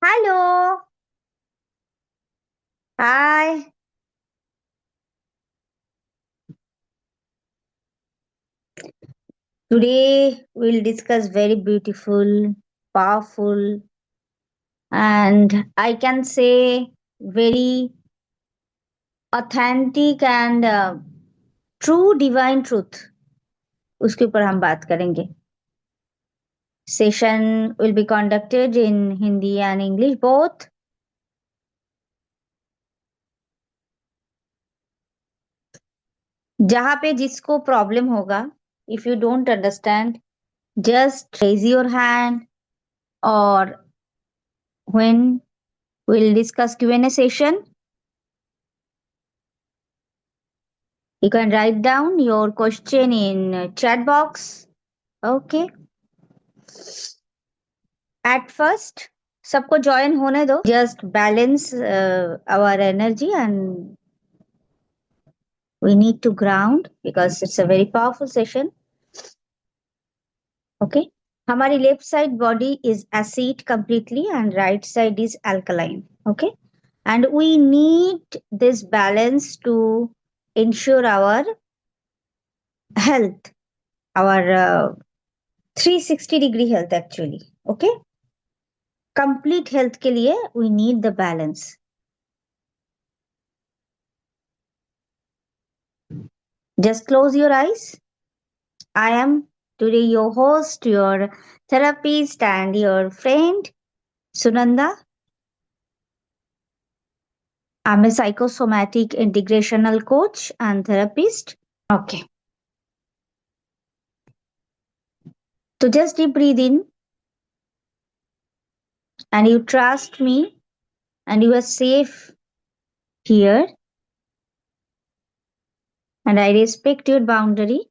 Hello. Hi. Today we'll discuss very beautiful, powerful, and I can say very authentic and true divine truth. उसके ऊपर हम बात करेंगे. Session will be conducted in Hindi and English both. जहाँ पे जिसको problem होगा, if you don't understand, just raise your hand, or when we'll discuss Q&A session, you can write down your question in chat box. Okay. At first, सबको join होने दो. Just balance our energy, and we need to ground because it's a very powerful session. Okay. हमारी left side body is acid completely and right side is alkaline. Okay. And we need this balance to ensure our health, our 360-degree health actually. Okay. Complete health के लिए we need the balance. Just close your eyes. I am today your host, your therapist, and your friend, Sunanda. I'm a psychosomatic integrational coach and therapist. Okay. So just deep breathe in, and you trust me, and you are safe here, and I respect your boundary.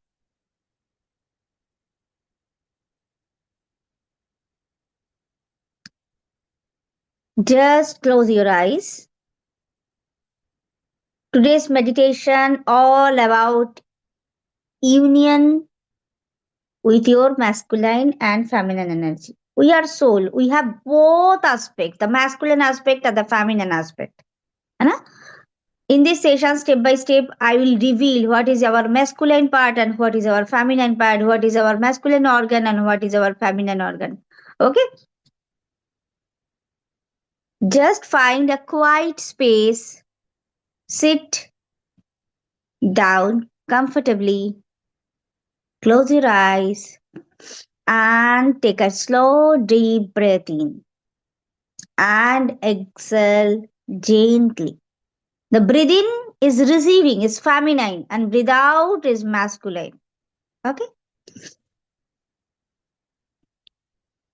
Just close your eyes. Today's meditation all about union with your masculine and feminine energy. We are soul. We have both aspects, the masculine aspect and the feminine aspect. है ना? In this session, step by step, I will reveal what is our masculine part and what is our feminine part, what is our masculine organ and what is our feminine organ. Okay? Just find a quiet space, sit down comfortably, close your eyes, and take a slow, deep breath in and exhale gently. The breathe in is receiving, is feminine, and breathe out is masculine. Okay?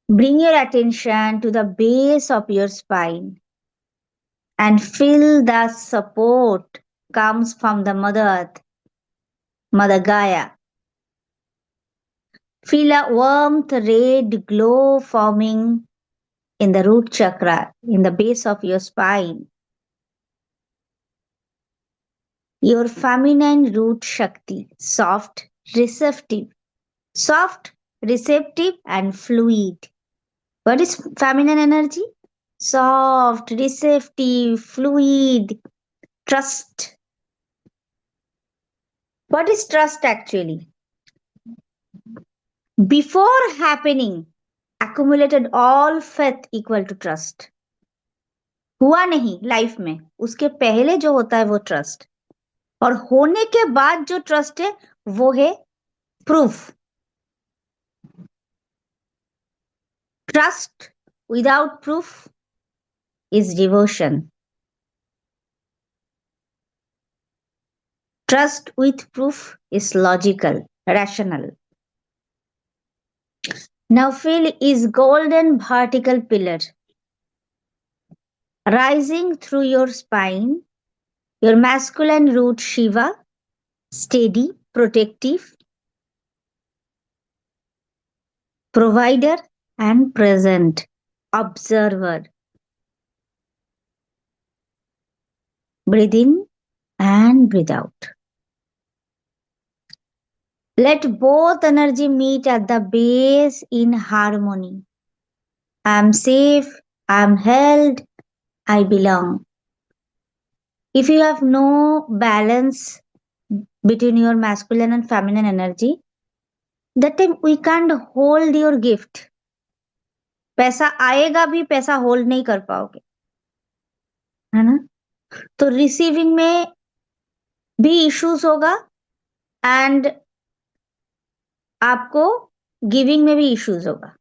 Bring your attention to the base of your spine and feel the support comes from the Mother Earth, Mother Gaia. Feel a warmth red glow forming in the root chakra, in the base of your spine. Your feminine root Shakti, soft, receptive, and fluid. What is feminine energy? Soft, receptive, fluid, trust. What is trust actually? Before happening, accumulated all faith equal to trust. हुआ नहीं life में, उसके पहले जो होता है वो trust, और होने के बाद जो ट्रस्ट है वो है proof. Trust without proof is devotion. Trust with proof is logical, rational. Now feel is golden vertical pillar rising through your spine, your masculine root Shiva, steady, protective, provider and present, observer. Breathe in and breathe out. Let both energy meet at the base in harmony. I am safe, I am held, I belong. If you have no balance between your masculine and feminine energy, that time we can't hold your gift. पैसा आएगा भी, पैसा hold नहीं कर पाओगे, है ना? तो रिसीविंग में भी इश्यूज होगा एंड आपको गिविंग में भी इश्यूज होगा.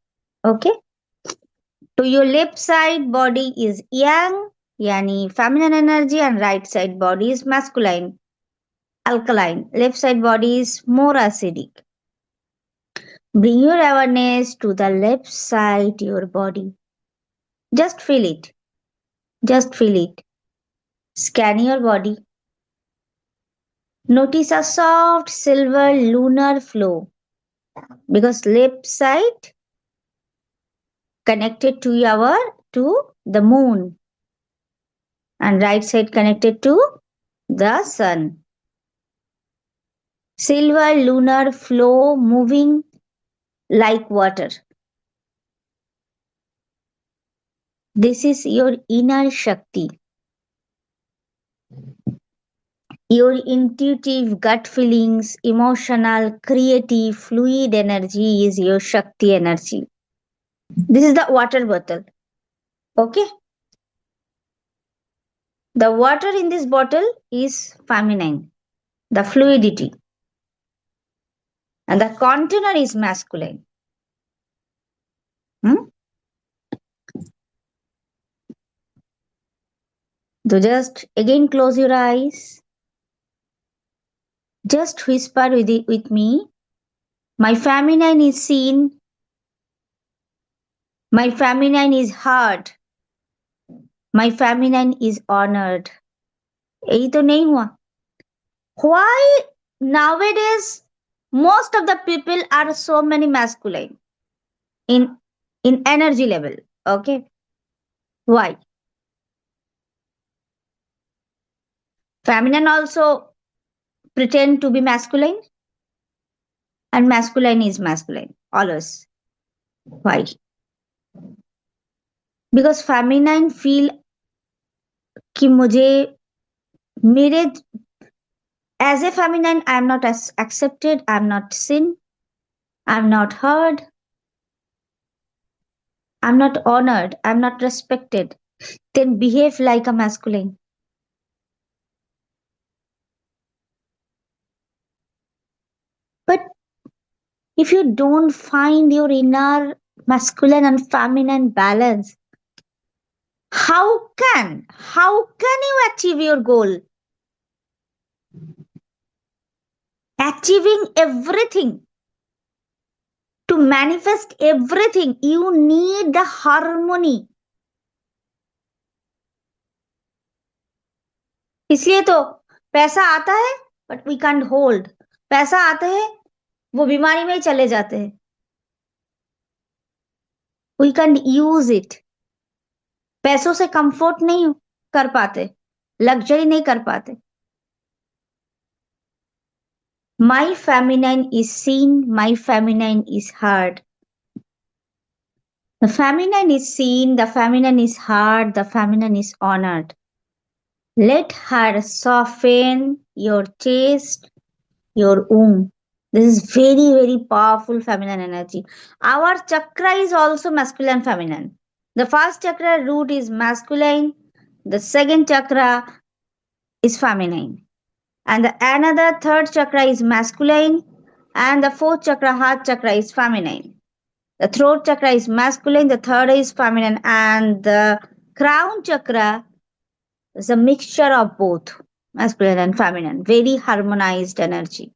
ओके, तो your left side body is yang, यानी feminine energy, and right side body is masculine, alkaline. Left side body is more acidic. Bring your awareness to the left side your body. Just feel it. Just feel it. Scan your body. Notice a soft silver lunar flow because left side connected to the moon and right side connected to the sun. Silver lunar flow moving like water. This is your inner Shakti. Your intuitive gut feelings, emotional, creative, fluid energy is your Shakti energy. This is the water bottle. Okay? The water in this bottle is feminine, the fluidity, and the container is masculine. Hmm? So just again close your eyes. Just whisper with me. My feminine is seen. My feminine is heard. My feminine is honored. यही तो नहीं हुआ. Why nowadays most of the people are so many masculine in energy level? Okay, why? Feminine also pretend to be masculine and masculine is masculine always. Why? Because feminine feel कि मुझे मेरे as a feminine I am not as accepted, I am not seen, I am not heard, I am not honored, I am not respected. Then behave like a masculine. But if you don't find your inner masculine and feminine balance, how can you achieve your goal? Achieving everything, to manifest everything, you need the harmony. इसलिए तो पैसा आता है but we can't hold. पैसा आता है वो बीमारी में ही चले जाते हैं. We can't use it. पैसों से कंफर्ट नहीं कर पाते, लग्जरी नहीं कर पाते. My feminine is seen, my feminine is heard. The feminine is seen, the feminine is heard, the feminine is honored. Let her soften your chest, your womb. This is very, very powerful feminine energy. Our chakra is also masculine feminine. The first chakra root is masculine, the second chakra is feminine, and the another third chakra is masculine, and the fourth chakra, heart chakra, is feminine. The throat chakra is masculine, the third is feminine, and the crown chakra is a mixture of both masculine and feminine. Very harmonized energy.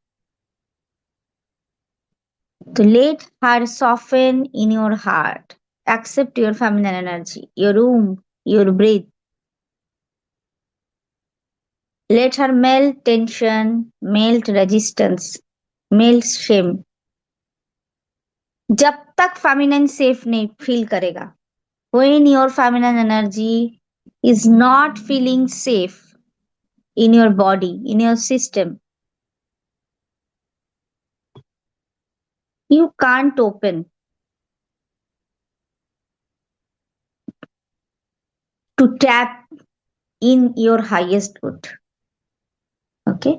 To let her soften in your heart. Accept your feminine energy, your womb, your breath. Let her melt tension, melt resistance, melt shame. जब तक feminine safe नहीं feel करेगा, when your feminine energy is not feeling safe in your body, in your system, you can't open. to tap in your highest good. Okay.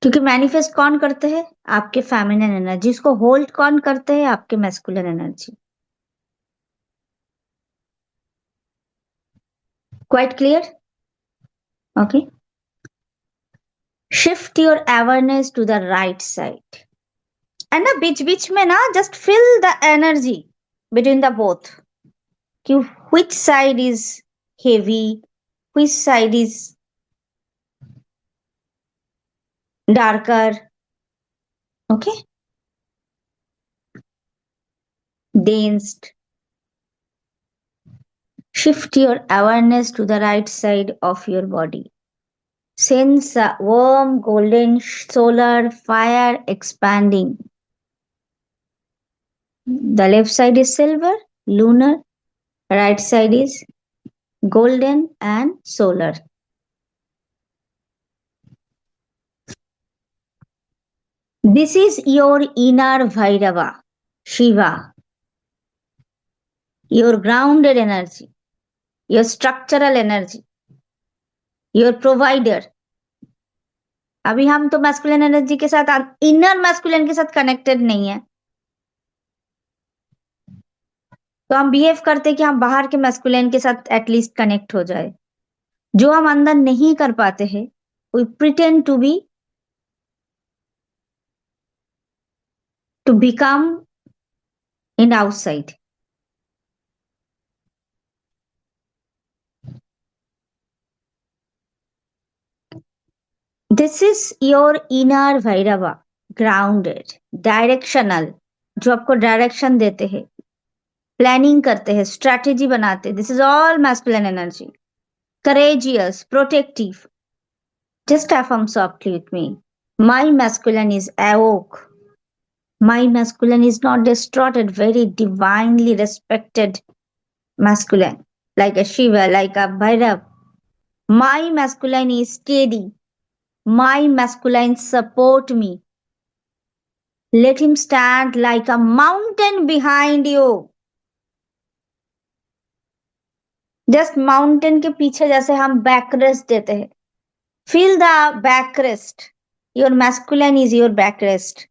क्योंकि manifest कौन करते हैं? आपके feminine energy. इसको होल्ड कौन करते हैं? आपके masculine energy. Quite clear? Okay. Shift your awareness to the right side. And ना बीच बीच में ना just fill the energy between the both, कि which side is heavy, which side is darker. Okay. Dense. Shift your awareness to the right side of your body. Sense a warm golden solar fire expanding. The left side is silver, lunar, right side is golden and solar. This is your inner Bhairava, Shiva, your grounded energy, your structural energy, your provider. अभी हम तो masculine energy के साथ inner masculine के साथ connected नहीं है, तो हम बिहेव करते कि हम बाहर के मैस्कुलिन के साथ एटलीस्ट कनेक्ट हो जाए। जो हम अंदर नहीं कर पाते हैं, we pretend to be, to become in outside. This is your inner Bhairava, grounded, directional, जो आपको डायरेक्शन देते हैं, प्लानिंग करते हैं, स्ट्रैटेजी बनाते हैं। This is all masculine energy. Courageous, protective. Just affirm softly with me. My masculine is awoke. My masculine is not distorted, very divinely respected masculine, like a Shiva, like a Bhairav. My masculine is steady. My masculine support me. Let him stand like a mountain behind you. Just mountain के पीछे जैसे हम backrest देते हैं. Feel the backrest. Your masculine is your backrest.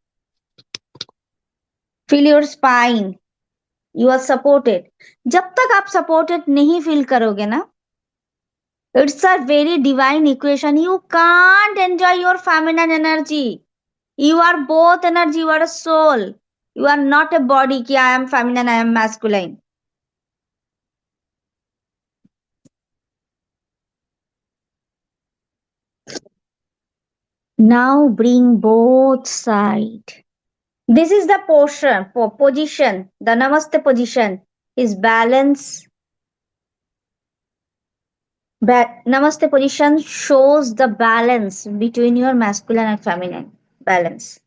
Feel your spine. You are supported. जब तक आप supported नहीं feel करोगे ना, it's a very divine equation. You can't enjoy your feminine energy. You are both energy. You are a soul. You are not a body कि I am feminine, I am masculine. Now bring both sides. This is the position. The Namaste position is balance. Namaste position shows the balance between your masculine and feminine balance.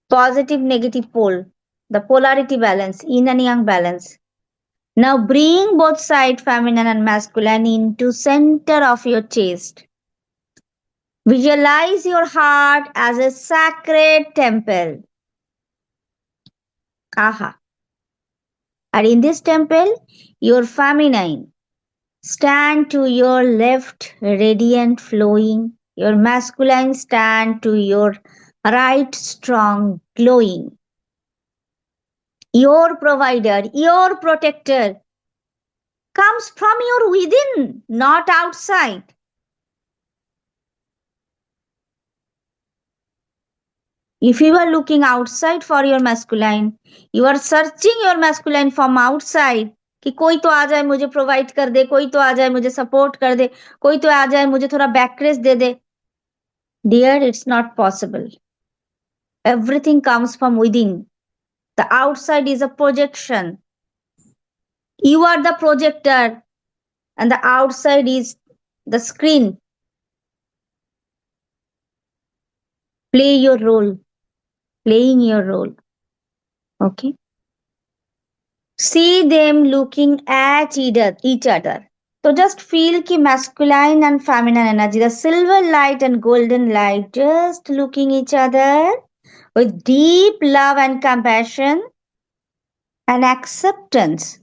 Positive, negative pole, the polarity balance, yin and yang balance. Now bring both side feminine and masculine into center of your chest. Visualize your heart as a sacred temple. Aha. And in this temple, your feminine stand to your left, radiant, flowing. Your masculine stand to your right, strong, glowing. Your provider, your protector comes from your within, not outside. If you are looking outside for your masculine, you are searching your masculine from outside, कि कोई तो आ जाए मुझे provide कर दे, कोई तो आ जाए मुझे सपोर्ट कर दे, कोई तो आ जाए मुझे थोड़ा बैकरेस दे दे. Dear, it's not possible. Everything comes from within. The outside is a projection. You are the projector and the outside is the screen. Play your role. Playing your role. Okay. See them looking at each other. So just feel ki masculine and feminine energy, the silver light and golden light, just looking each other with deep love and compassion and acceptance.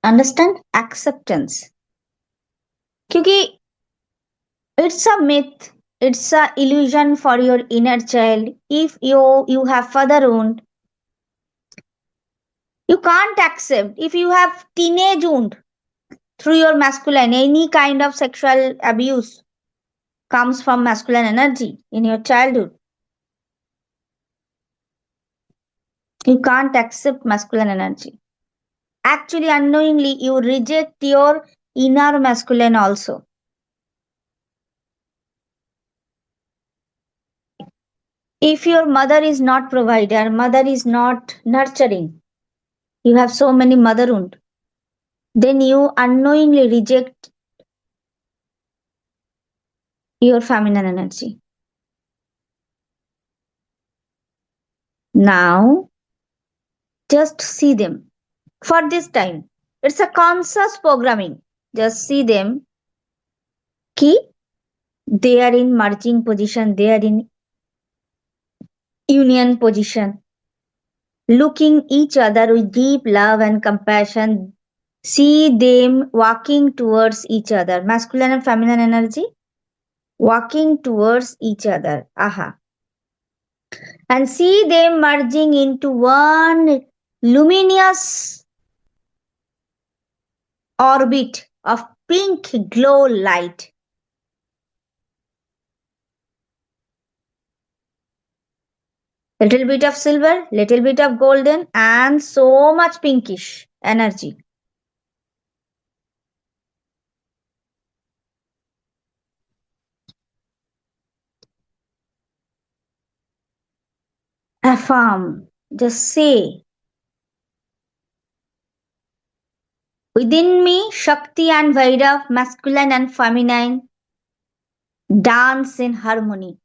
Understand? Acceptance. क्योंकि it's a myth, it's a illusion for your inner child. If you have father wound, you can't accept. If you have teenage wound through your masculine, any kind of sexual abuse comes from masculine energy in your childhood. You can't accept masculine energy. Actually, unknowingly, you reject your inner masculine also. If your mother is not provider, mother is not nurturing, you have so many mother wound, then you unknowingly reject your feminine energy. Now, just see them for this time. It's a conscious programming. Just see them. Ki they are in merging position, they are in union position, looking each other with deep love and compassion. See them walking towards each other. Masculine and feminine energy walking towards each other. Aha. And see them merging into one luminous orbit of pink glow light. Little bit of silver, little bit of golden, and so much pinkish energy. Affirm, just say, within me, Shakti and Vairav, masculine and feminine, dance in harmony.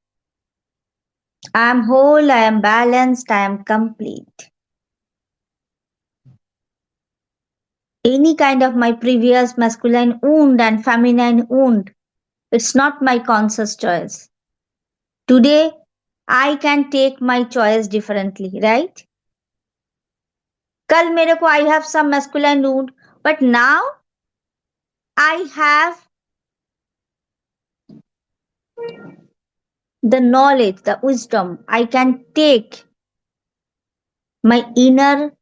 I am whole, I am balanced, I am complete. Any kind of my previous masculine wound and feminine wound, it's not my conscious choice. Today, I can take my choice differently, right? कल मेरे को I have some masculine wound, but now I have the knowledge, the wisdom. I can take my inner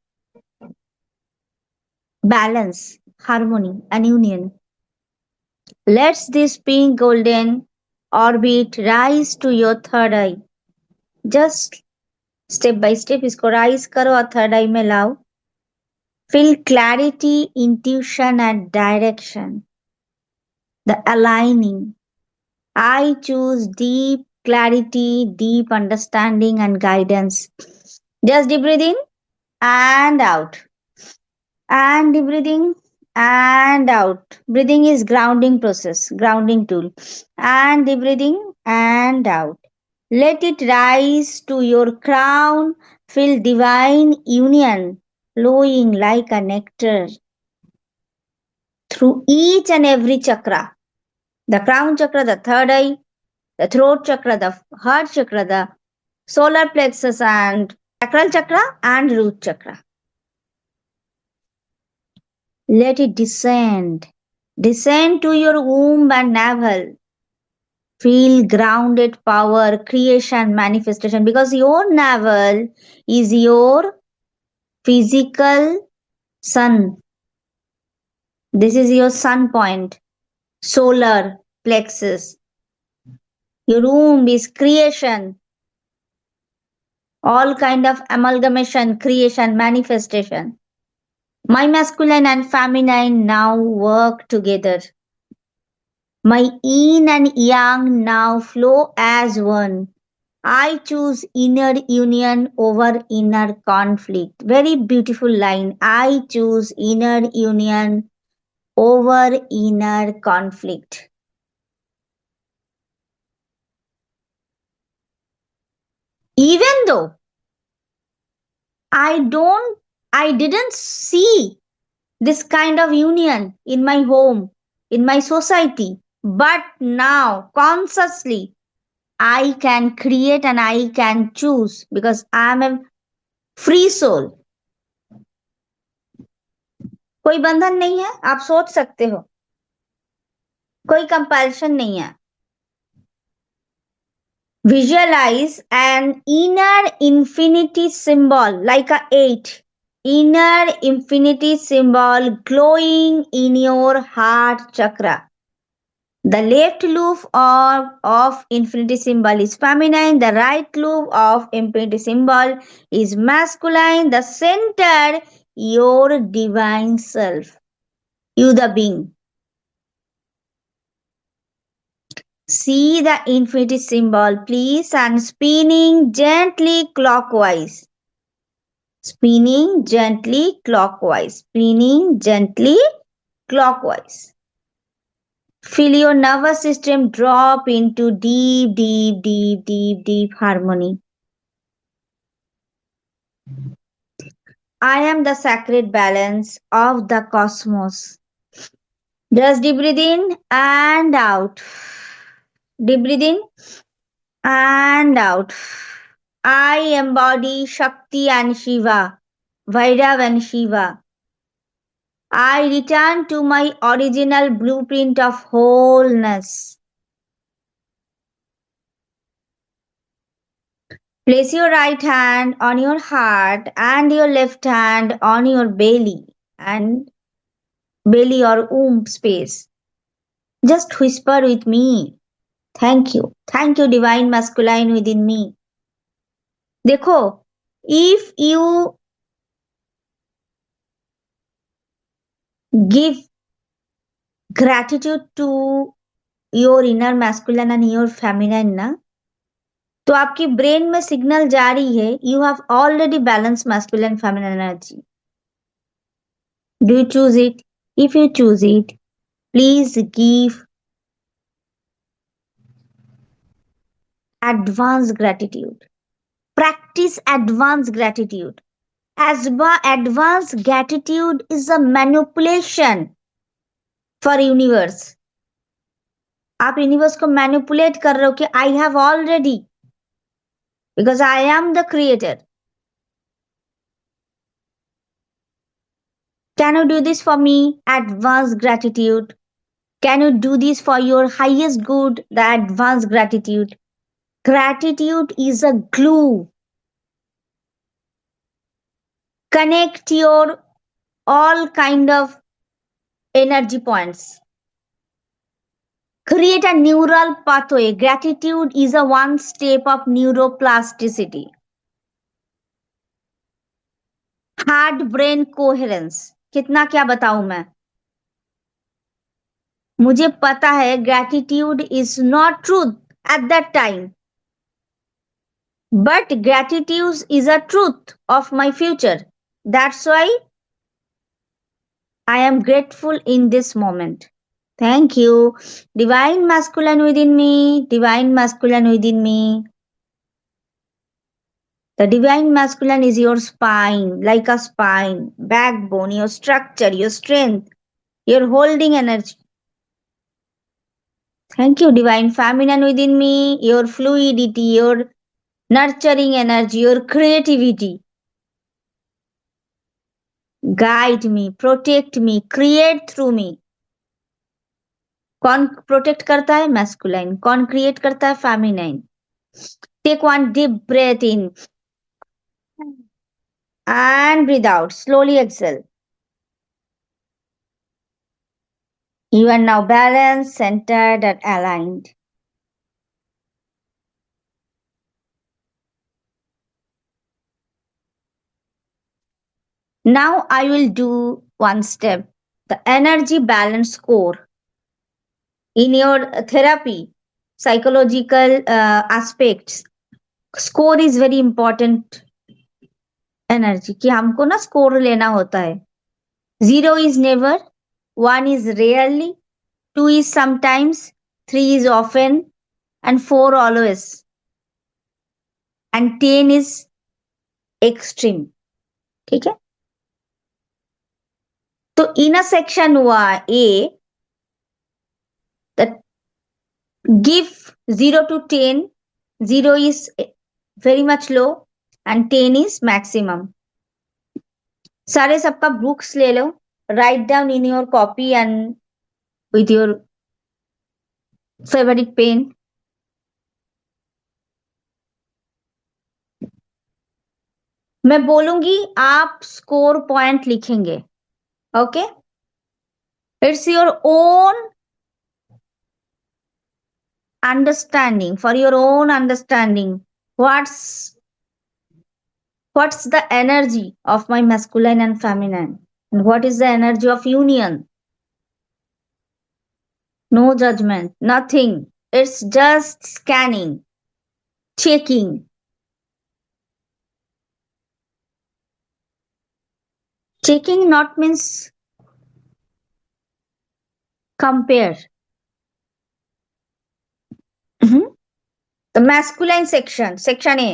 balance, harmony, and union. Let's this pink golden orbit rise to your third eye. Just step by step इसको rise करो और third eye में लाओ. Feel clarity, intuition, and direction. The aligning. I choose deep clarity, deep understanding, and guidance. Just deep breathe in and out. And deep breathing and out. Breathing is grounding process, grounding tool. And deep breathing and out. Let it rise to your crown. Feel divine union flowing like a nectar through each and every chakra. The crown chakra, the third eye, the throat chakra, the heart chakra, the solar plexus and sacral chakra and root chakra. Let it descend. Descend to your womb and navel. Feel grounded power, creation, manifestation because your navel is your physical sun. This is your sun point, solar plexus. Your womb is creation, all kind of amalgamation, creation, manifestation. My masculine and feminine now work together. My yin and yang now flow as one. I choose inner union over inner conflict. Very beautiful line. I choose inner union over inner conflict. Even though I didn't see this kind of union in my home, in my society, but now consciously I can create and I can choose because I am a free soul. कोई बंधन नहीं है, आप सोच सकते हो, कोई compulsion नहीं है. Visualize an inner infinity symbol like a 8. Inner infinity symbol glowing in your heart chakra. The left loop of infinity symbol is feminine. The right loop of infinity symbol is masculine. The center, your divine self. You the being. See the infinity symbol, please, and spinning gently clockwise. Spinning gently clockwise. Spinning gently clockwise. Feel your nervous system drop into deep, deep, deep, deep, deep harmony. I am the sacred balance of the cosmos. Just deep breathe in and out. Deep breathe in and out. I embody Shakti and Shiva, Vairav and Shiva. I return to my original blueprint of wholeness. Place your right hand on your heart and your left hand on your belly or womb space. Just whisper with me. Thank you. Thank you, divine masculine within me. देखो, if you give gratitude to your inner masculine and your feminine ना, तो आपकी brain में signal जा रही है, you have already balanced masculine feminine energy. Do you choose it? If you choose it, please give advanced gratitude. Practice advanced gratitude. Advanced gratitude is a manipulation for universe. आप universe को manipulate कर रहे हो कि I have already, because I am the creator. Can you do this for me? Advanced gratitude. Can you do this for your highest good? The advanced gratitude. Gratitude is a glue. Connect your all kind of energy points. Create a neural pathway. Gratitude is a one step of neuroplasticity. Heart brain coherence. कितना क्या बताऊं मैं? मुझे पता है gratitude is not truth at that time, but gratitude is a truth of my future. That's why I am grateful in this moment. Thank you. Divine masculine within me. Divine masculine within me. The divine masculine is your spine, like a spine, backbone, your structure, your strength, your holding energy. Thank you, divine feminine within me, your fluidity, your nurturing energy, your creativity. Guide me, protect me, create through me. कौन protect करता है? Masculine. कौन create करता है? Feminine. Take one deep breath in and breathe out. Slowly exhale. You are now balanced, centered, and aligned. Now I will do one step. The energy balance score. In your therapy, psychological aspects, score is very important energy कि हमको ना score लेना होता है. 0 is never, 1 is rarely, 2 is sometimes, 3 is often, and 4 always, and 10 is extreme. ठीक है? तो in a section A, that give 0 to 10, 0 is very much low and 10 is maximum. सारे सबका बुक्स ले लो. write down in your copy and with your favorite pen. मैं बोलूंगी, आप score point लिखेंगे. Okay, it's your own understanding, for your own understanding. What's the energy of my masculine and feminine, and what is the energy of union? No judgment, nothing. It's just scanning, checking. Checking not means compare. Mhm. The masculine section A.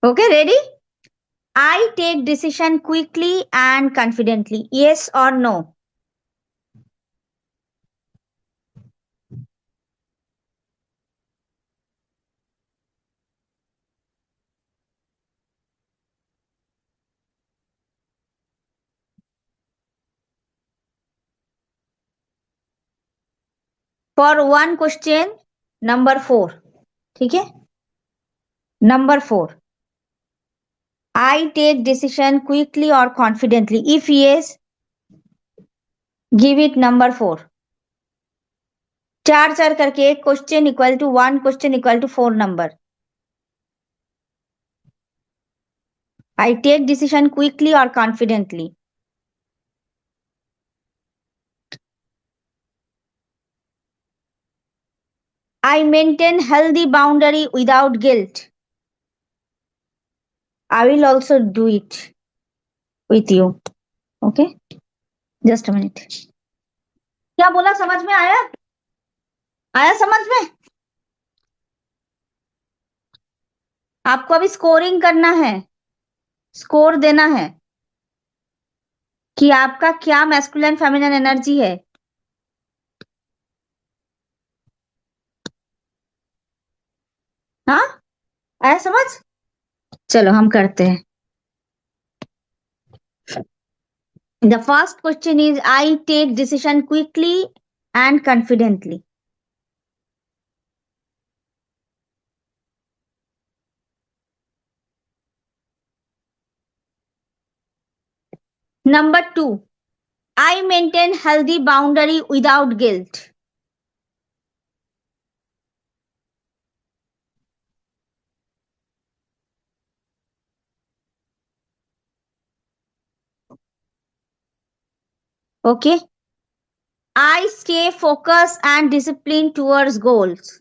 Okay, ready? I take decision quickly and confidently. Yes or no? For one question, number 4. ठीक है? Number 4. I take decision quickly or confidently. If yes, give it number 4. 4 करके एक question equal to 1 question equal to 4 number. I take decision quickly or confidently. I maintain healthy boundary without guilt. I will also do it with you. Okay? Just a minute. क्या बोला, समझ में आया? आया समझ में? आपको अभी स्कोरिंग करना है, स्कोर देना है कि आपका क्या मैस्कुलिन फेमिनिन एनर्जी है. हाँ, आया समझ? चलो हम करते हैं. The first question is, I take decision quickly and confidently. Number 2, I maintain healthy boundary without guilt. Okay. I stay focused and disciplined towards goals.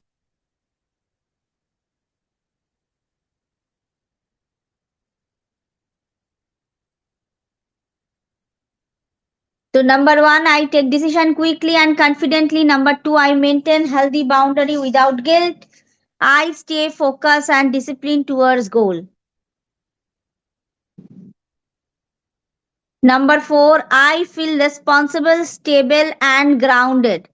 So number 1, I take decision quickly and confidently. Number 2, I maintain healthy boundary without guilt. I stay focused and disciplined towards goal. Number 4, I feel responsible, stable and grounded.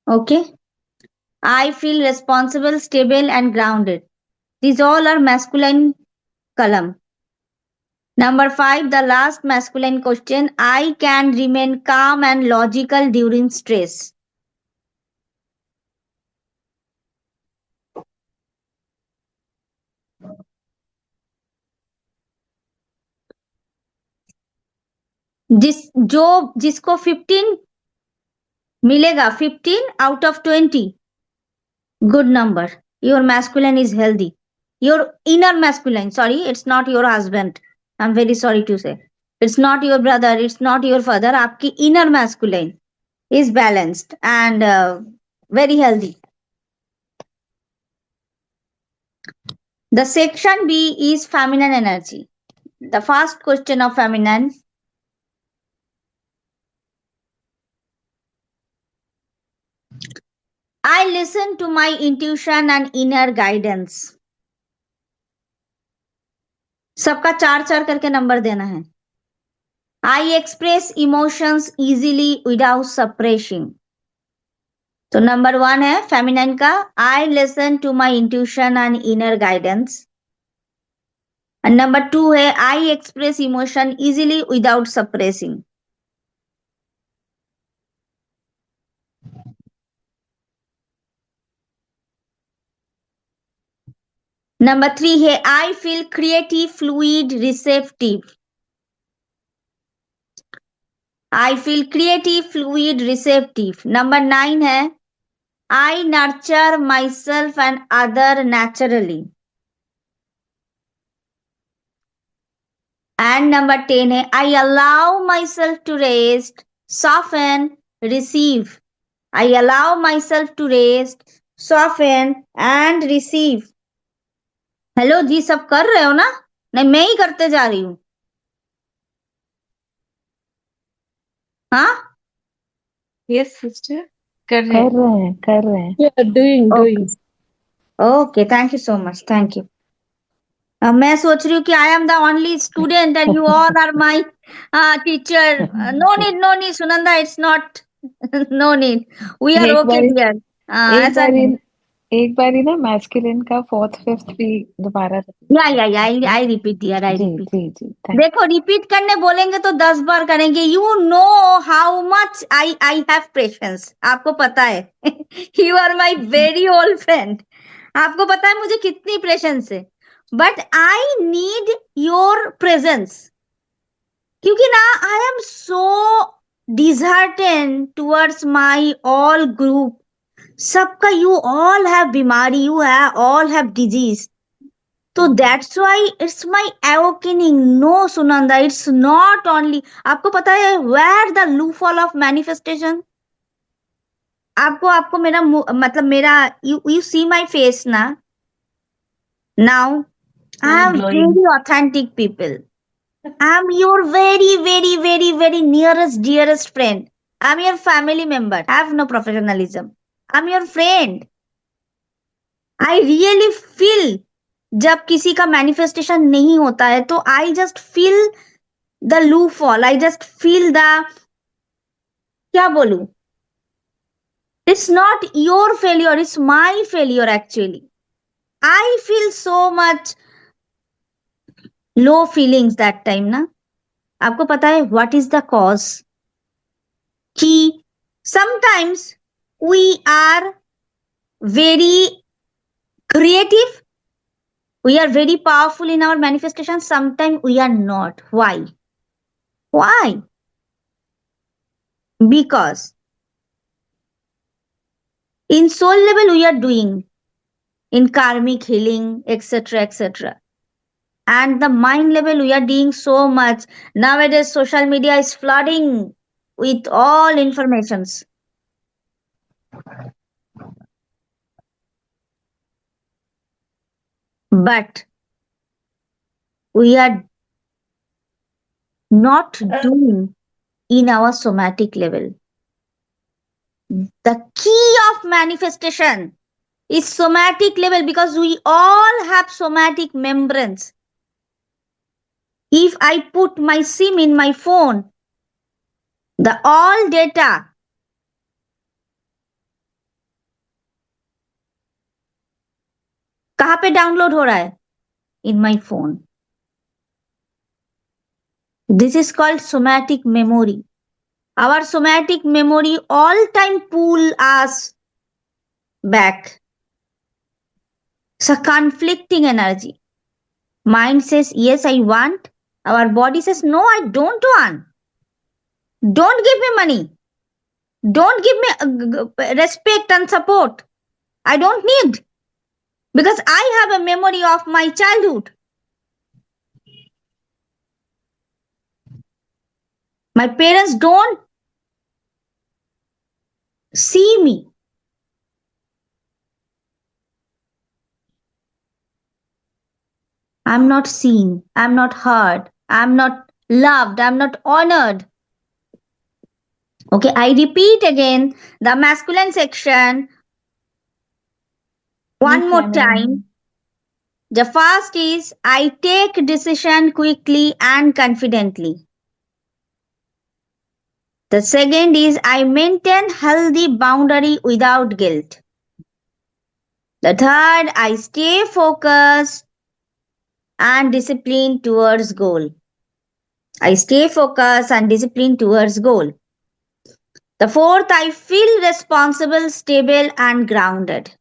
Okay. I feel responsible, stable and grounded. These all are masculine column. Number 5, the last masculine question. I can remain calm and logical during stress. जिसको 15 मिलेगा, 15 out of 20, good number. Your masculine is healthy. Your inner masculine, sorry, it's not your husband. I'm very sorry to say. It's not your brother, it's not your father. आपकी inner masculine is balanced and very healthy. The section B is feminine energy. The first question of feminine. I listen to my intuition and inner guidance. सबका 4 करके number देना है. I express emotions easily without suppressing. तो number 1 है feminine का, I listen to my intuition and inner guidance. Number 2 है I express emotion easily without suppressing. Number 3 है I feel creative fluid receptive. I feel creative fluid receptive. Number 9 है I nurture myself and other naturally. And number 10 है I allow myself to rest soften receive। I allow myself to rest soften and receive। Hello जी, सब कर रहे हो ना? नहीं, मैं ही करते जा रही हूँ। हाँ, यस सिस्टर, कर रहे हैं। कर रहे हैं। Yeah, doing. Okay, thank you so much, thank you. मैं सोच रही हूँ कि I am the only student and you all are my teacher. No need Sunanda, it's not no need, we are एक ओके बारी हियर। एक ऐसा बारी नहीं। एक बारी ना मैस्कुलिन का 4th 5th भी दोबारा या आई रिपीट दियर, आई जी रिपीट। जी जी थैंक देखो, रिपीट करने बोलेंगे तो 10 बार करेंगे। You know how much I have patience, आपको पता है। You are my very old friend, आपको पता है मुझे कितनी पेशेंस है। But I need your presence, क्योंकि ना I am so disheartened towards my all group। सबका you all have बीमारी, you have all have disease। तो that's why it's my awakening। No Sunanda, it's not only। आपको पता है where the loophole of manifestation। आपको आपको मेरा मतलब मेरा you see my face ना now। I am very authentic people। I am your very nearest dearest friend। I am your family member। I have no professionalism। I am your friend। I really feel जब किसी का manifestation नहीं होता है तो I just feel the loophole, I just feel the, क्या बोलू, it's not your failure, it's my failure actually. I feel so much low feelings that time ना। आपको पता है व्हाट इज द कॉज? कि sometimes we are very creative, we are very powerful in our manifestation, sometimes we are not। Why? Because in soul level we are doing in karmic healing, etc, and the mind level we are doing so much. Nowadays social media is flooding with all informations, but we are not doing in our somatic level. The key of manifestation is somatic level, because we all have somatic membranes. If I put my SIM in my phone, the all data कहाँ पे download हो रहा है? In my phone। This is called somatic memory। Our somatic memory all time pull us back। It's a conflicting energy। Mind says yes I want, our body says no I don't want। Don't give me money, don't give me respect and support, I don't need, because I have a memory of my childhood। My parents don't see me, I'm not seen, I'm not heard, I'm not loved, I'm not honored। Okay, I repeat again the masculine section one more time। The first is I take decision quickly and confidently। The second is I maintain healthy boundary without guilt. The third, I stay focused and disciplined towards goal. I stay focused and disciplined towards goal. The fourth, I feel responsible, stable, and grounded.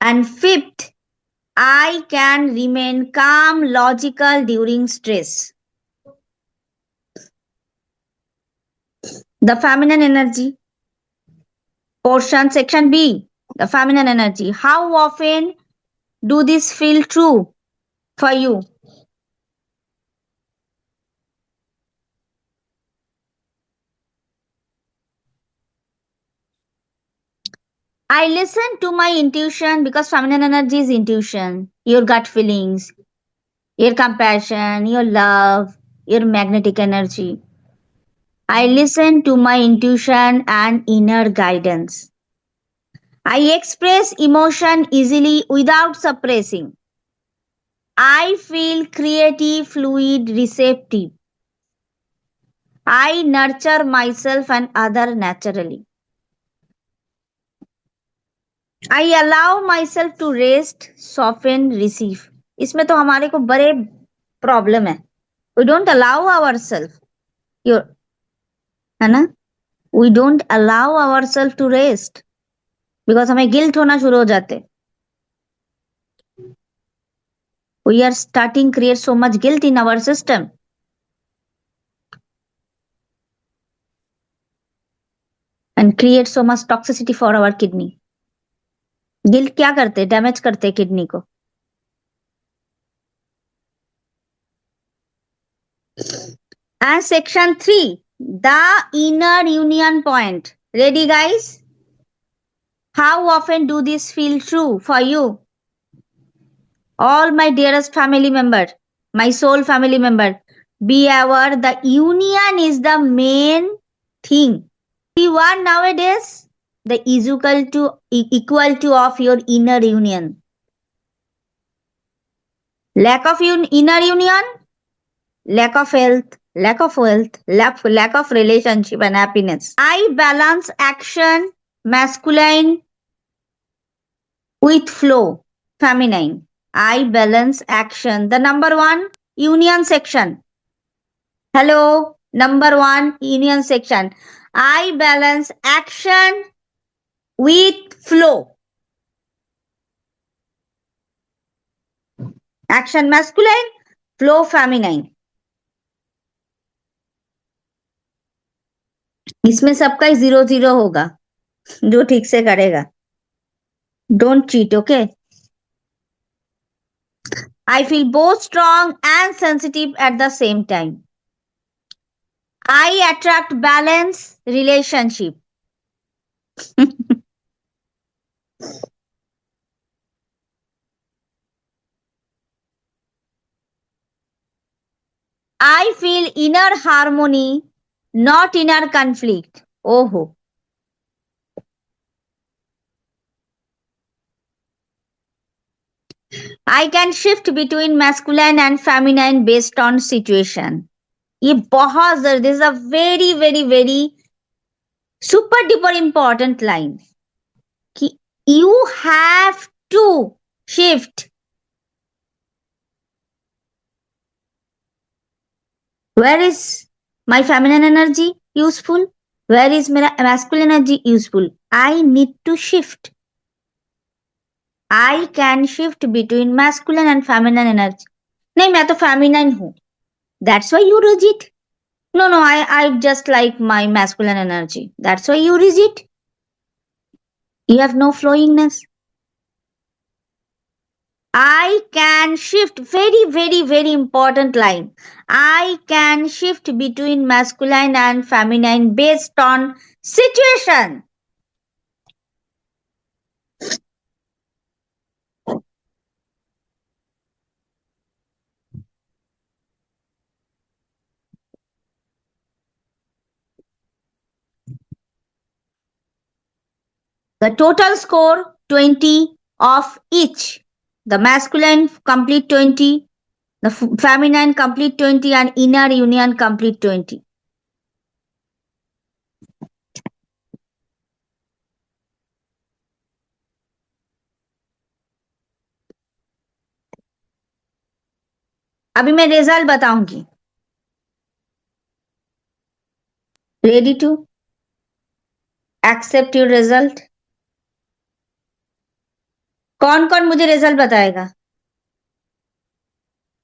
And fifth, I can remain calm, logical during stress. The feminine energy portion, section B. The feminine energy. How often do this feel true for you? I listen to my intuition because feminine energy is intuition, your gut feelings, your compassion, your love, your magnetic energy. I listen to my intuition and inner guidance. I express emotion easily without suppressing. I feel creative, fluid, receptive. I nurture myself and other naturally. I allow myself to rest, soften, receive. इसमें तो हमारे को बड़े problem है. We don't allow ourselves. है ना? We don't allow ourselves to rest because हमें guilt होना शुरू हो जाते. We are starting create so much guilt in our system. And create so much toxicity for our kidney. Guilt क्या करते? Damage करते किडनी को. And section 3, the inner union point. Ready, guys? How often do this feel true for you? All my dearest family member, my soul family member, be aware the union is the main thing. You are nowadays the equal to of your inner union. Lack of inner union, lack of health, lack of wealth, lack of relationship and happiness. I balance action, masculine with flow, feminine. I balance action. The number one, union section. Hello, number one, union section. I balance action with flow. Action masculine, flow feminine. इसमें सबका 0-0 होगा जो ठीक से करेगा. Don't cheat, okay? I feel both strong and sensitive at the same time. I attract balance relationship. I feel inner harmony, not inner conflict. Oh. I can shift between masculine and feminine based on situation. ये बहुत जरूरी. This is a very very very super duper important line. कि you have to shift. Where is my feminine energy useful? Where is my masculine energy useful? I need to shift. I can shift between masculine and feminine energy. नहीं मैं तो feminine हूँ. That's why you reject. No, I just like my masculine energy. That's why you reject. You have no flowingness. I can shift. Very, very, very important line. I can shift between masculine and feminine based on situation. The total score 20 of each. The masculine complete 20, The feminine complete 20 and inner union complete 20. अभी मैं result बताऊंगी. Ready to accept your result? कौन कौन मुझे result बताएगा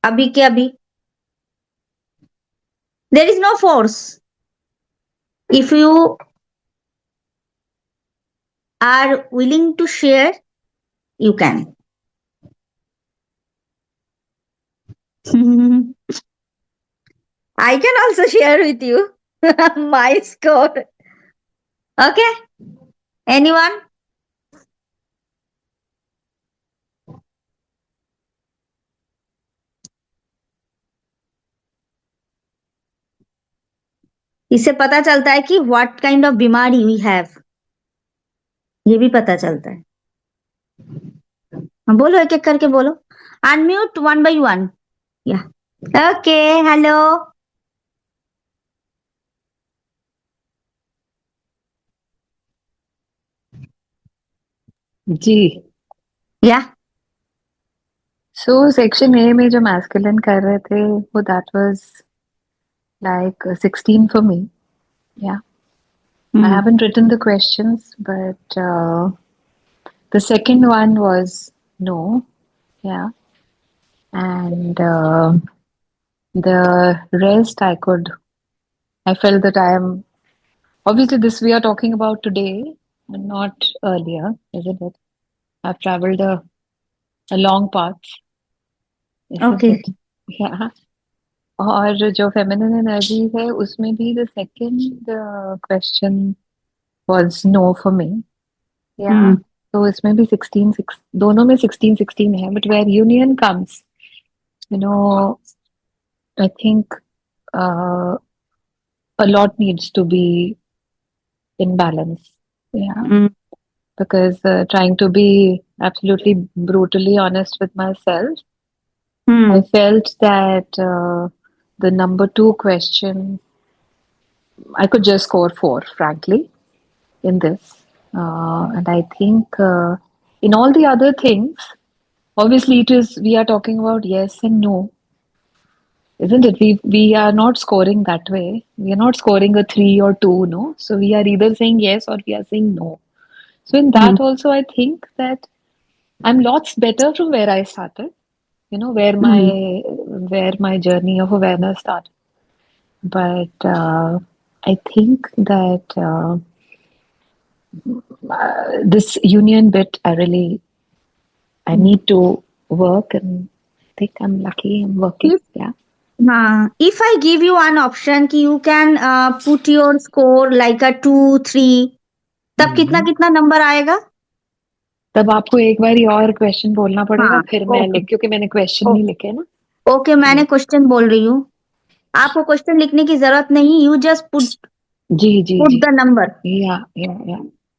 अभी के अभी? There is no force. If you are willing to share, you can. I can also share with you my score. Okay? Anyone? इससे पता चलता है कि what kind of बीमारी we have. ये भी पता चलता है. बोलो एक एक करके बोलो. Unmute one by one. Yeah. Okay. Hello. Ji. Yeah. So section A में जो masculine कर रहे थे वो that was like 16 for me. Yeah. I haven't written the questions, but the second one was no. Yeah. And the rest I felt that I am, obviously this we are talking about today, and not earlier, isn't it? I've traveled a long path, isn't Okay. it? Yeah. और जो feminine energy है उसमें भी the second question was no for me. Yeah. So इसमें भी 16 दोनों में 16 है, but where union comes, you know, I think a lot needs to be in balance. Yeah. Because trying to be absolutely brutally honest with myself, I felt that the number 2 question, I could just score 4, frankly, in this. And I think in all the other things, obviously we are talking about yes and no, isn't it? We are not scoring that way. We are not scoring a 3 or 2, no. So we are either saying yes or we are saying no. So in that also, I think that I'm lots better from where I started. You know, where my journey of awareness started. But I think that this union bit, I need to work, and I think I'm lucky. I'm working. Yeah. If I give you an option कि you can put your score like a 2, 3, तब कितना कितना number आएगा? तब आपको एक बारी और क्वेश्चन बोलना पड़ेगा, फिर मैं okay. क्योंकि मैंने क्वेश्चन नहीं लिखे ना. ओके, मैंने क्वेश्चन बोल रही हूँ. आपको क्वेश्चन लिखने की जरूरत नहीं. You just put the number.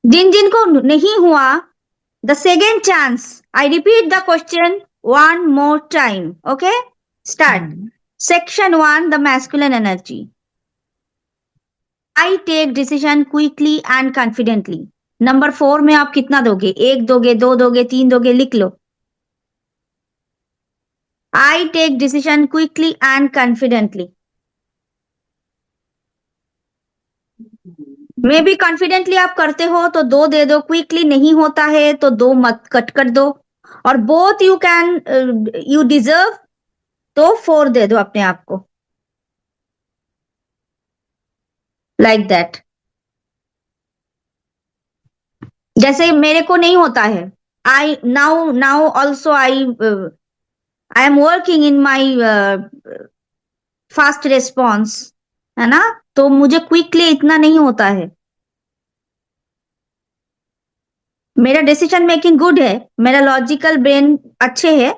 जिन जिनको नहीं हुआ, the second chance, I repeat the question one more time. Okay, start. Section 1, the masculine energy. I take decision quickly and confidently. Number 4 में आप कितना दोगे? 1 दोगे, 2 दोगे, 3 दोगे? लिख लो. I take decision quickly and confidently. Maybe confidently आप करते हो तो 2 दे दो. क्विकली नहीं होता है तो 2 मत कट कर दो. और बोथ यू डिजर्व तो 4 दे दो अपने आप को. Like that. जैसे मेरे को नहीं होता है. I now also I am working in my fast response, है ना. तो मुझे क्विकली इतना नहीं होता है. मेरा डिसीजन मेकिंग गुड है. मेरा लॉजिकल ब्रेन अच्छे है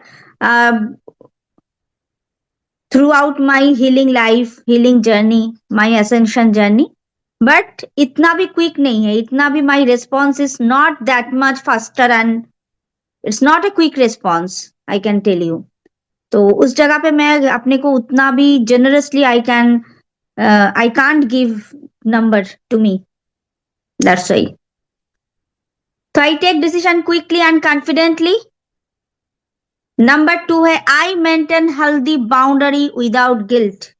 throughout my healing life, healing journey, my ascension journey. But इतना भी क्विक नहीं है. इतना भी my response is not that much faster and it's not a quick response, I can tell you. तो उस जगह पे मैं अपने को उतना भी generously I can't give number to me, that's why. तो I take decision quickly and confidently. Number 2 है I maintain healthy boundary without guilt.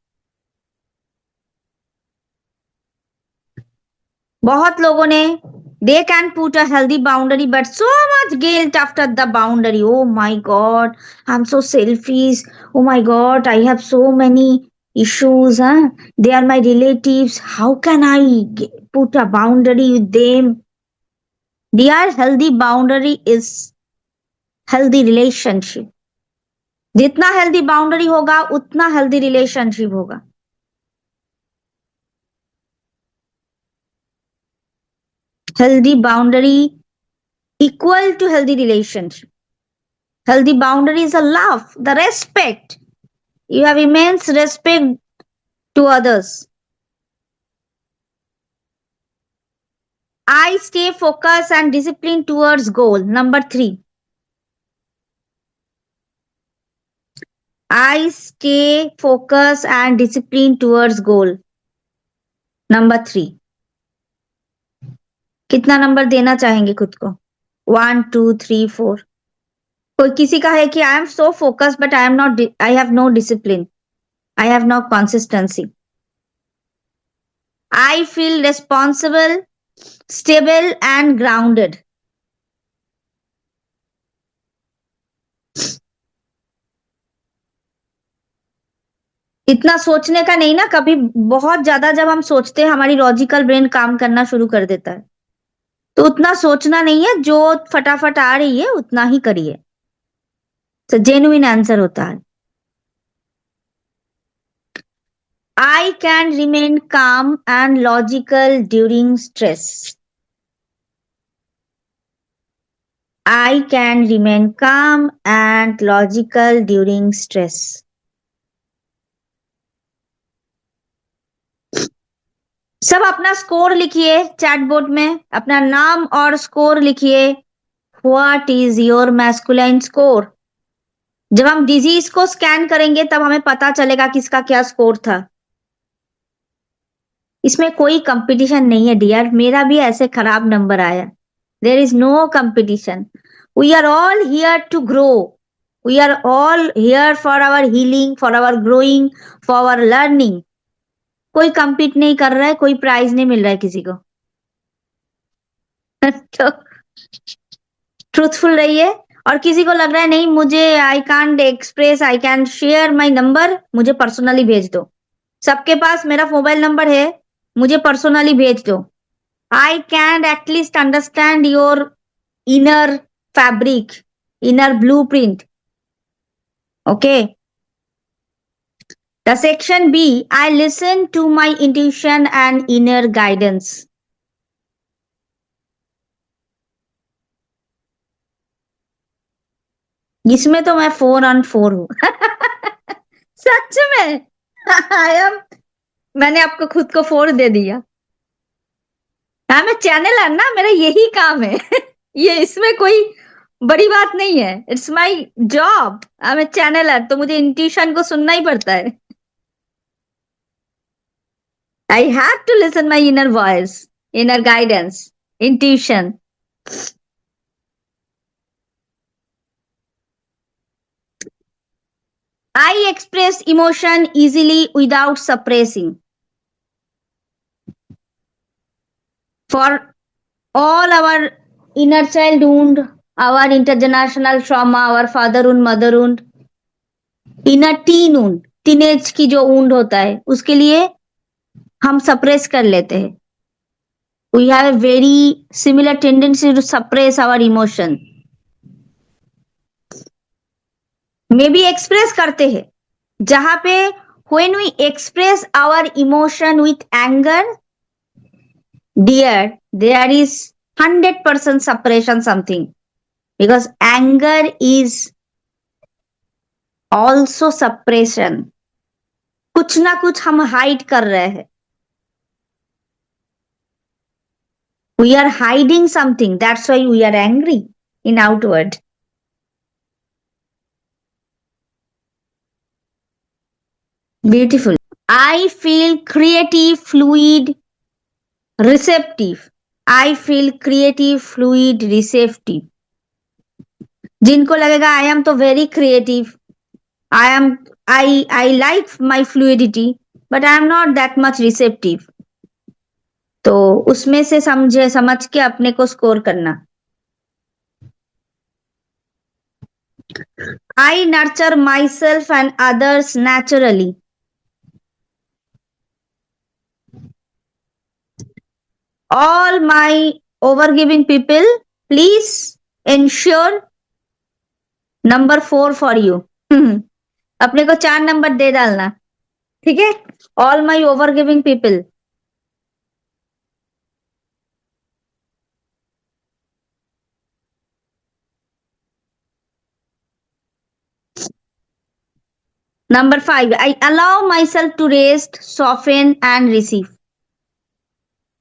बहुत लोगों ने they can put a healthy boundary but so much guilt after the boundary. Oh my god, I'm so selfish. Oh my god, I have so many issues, huh? They are my relatives, how can I put a boundary with them? Their healthy boundary is healthy relationship. जितना healthy boundary होगा उतना healthy relationship होगा। Healthy boundary equal to healthy relationship. Healthy boundary is a love, the respect. You have immense respect to others. I stay focused and disciplined towards goal. Number 3. I stay focused and disciplined towards goal. Number 3. कितना number देना चाहेंगे खुद को? 1, 2, 3, 4. कोई किसी का है कि I am so focused but I am not, I have no discipline, I have no consistency. I feel responsible, stable and grounded. इतना सोचने का नहीं ना, कभी बहुत ज्यादा जब हम सोचते हैं हमारी लॉजिकल ब्रेन काम करना शुरू कर देता है, तो उतना सोचना नहीं है, जो फटाफट आ रही है उतना ही करिए, तो जेन्युइन आंसर होता है। I can remain calm and logical during stress. I can remain calm and logical during stress. सब अपना स्कोर लिखिए चैट बोर्ड में, अपना नाम और स्कोर लिखिए। What is your masculine score? जब हम डिजीज को स्कैन करेंगे तब हमें पता चलेगा किसका क्या स्कोर था। इसमें कोई कंपटीशन नहीं है डियर, मेरा भी ऐसे खराब नंबर आया। There is no competition. We are all here to grow, we are all here for our healing, for our growing, for our learning. कोई कंपीट नहीं कर रहा है, कोई प्राइज नहीं मिल रहा है किसी को। तो ट्रूथफुल रहिए। और किसी को लग रहा है नहीं मुझे I can't express, I can share my number, मुझे पर्सनली भेज दो। सबके पास मेरा मोबाइल नंबर है, मुझे पर्सनली भेज दो। I can at least understand your inner fabric, inner blueprint. Okay. The section B, I listen to my intuition and inner guidance. इसमें तो मैं 4 on 4 हूं। सच में आई एम, मैंने आपको खुद को 4 दे दिया। हाँ, मैं चैनलर ना, मेरा यही काम है। ये इसमें कोई बड़ी बात नहीं है, it's my job. I am channeler, तो मुझे इंट्यूशन को सुनना ही पड़ता है। I have to listen my inner voice, inner guidance, intuition. I express emotion easily without suppressing. For all our inner child wound, our intergenerational trauma, our father wound, mother wound, inner teen wound, teenage की जो wound होता है, उसके लिए हम suppress कर लेते हैं। We have a very similar tendency to suppress our emotion. Maybe express करते हैं, जहां पे when we express our emotion with anger, dear, there is 100% suppression something, because anger is also suppression. कुछ ना कुछ हम हाइड कर रहे हैं। We are hiding something, that's why we are angry in outward. Beautiful. I feel creative, fluid, receptive. I feel creative, fluid, receptive. जिनको लगेगा I am तो very creative, I like my fluidity, but I am not that much receptive. तो उसमें से समझ के अपने को स्कोर करना. I nurture myself and others naturally. All my overgiving people, please ensure number 4 for you. अपने को 4 नंबर दे डालना, ठीक है? All my overgiving people. Number 5, I allow myself to rest, soften, and receive.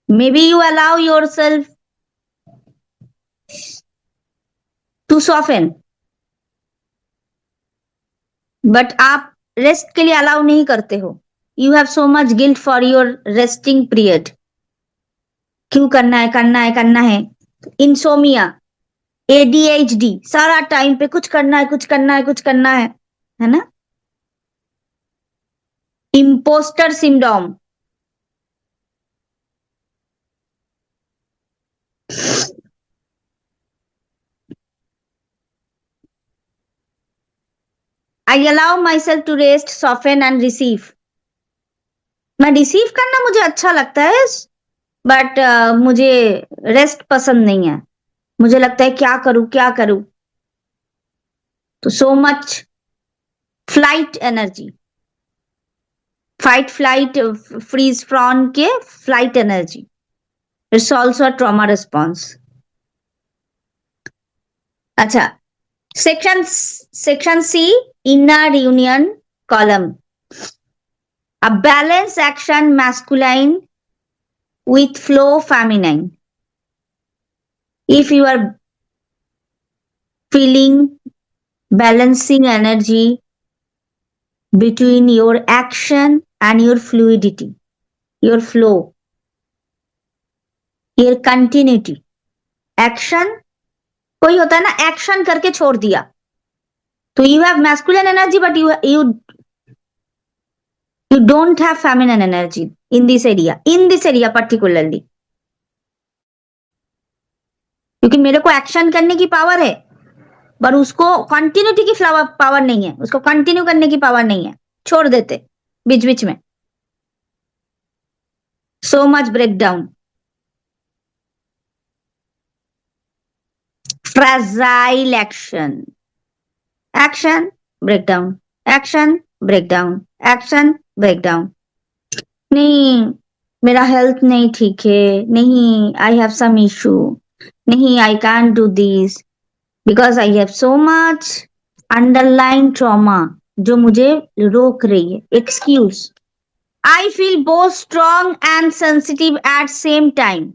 Maybe you allow yourself to soften, but आप rest के लिए allow नहीं करते हो. You have so much guilt for your resting period. क्यों करना है. Insomnia, ADHD, सारा टाइम पे कुछ करना है ना? Imposter syndrome. I allow myself to rest, soften and receive. मैं रिसीव करना मुझे अच्छा लगता है, बट मुझे रेस्ट पसंद नहीं है. मुझे लगता है क्या करूं. तो so much flight energy, fight flight freeze fawn के flight energy. It's also a trauma response. अच्छा, section C, inner union column. A balance action masculine with flow feminine. If you are feeling balancing energy between your action and your fluidity, your flow, your continuity. Action, कोई होता है ना action करके छोड़ दिया, तो you have masculine energy but you don't have feminine energy in this area particularly. क्योंकि मेरे को एक्शन करने की पावर है, पर उसको कंटिन्यूटी की पावर नहीं है, उसको कंटिन्यू करने की पावर नहीं है, छोड़ देते बीच बीच में. So much breakdown. Fragile action breakdown, action breakdown. नहीं, मेरा हेल्थ नहीं ठीक है, नहीं, आई हैव सम इशू, नहीं, I can do this because I have so much underline trauma जो मुझे रोक रही है. Excuse. I feel both strong and sensitive at same time.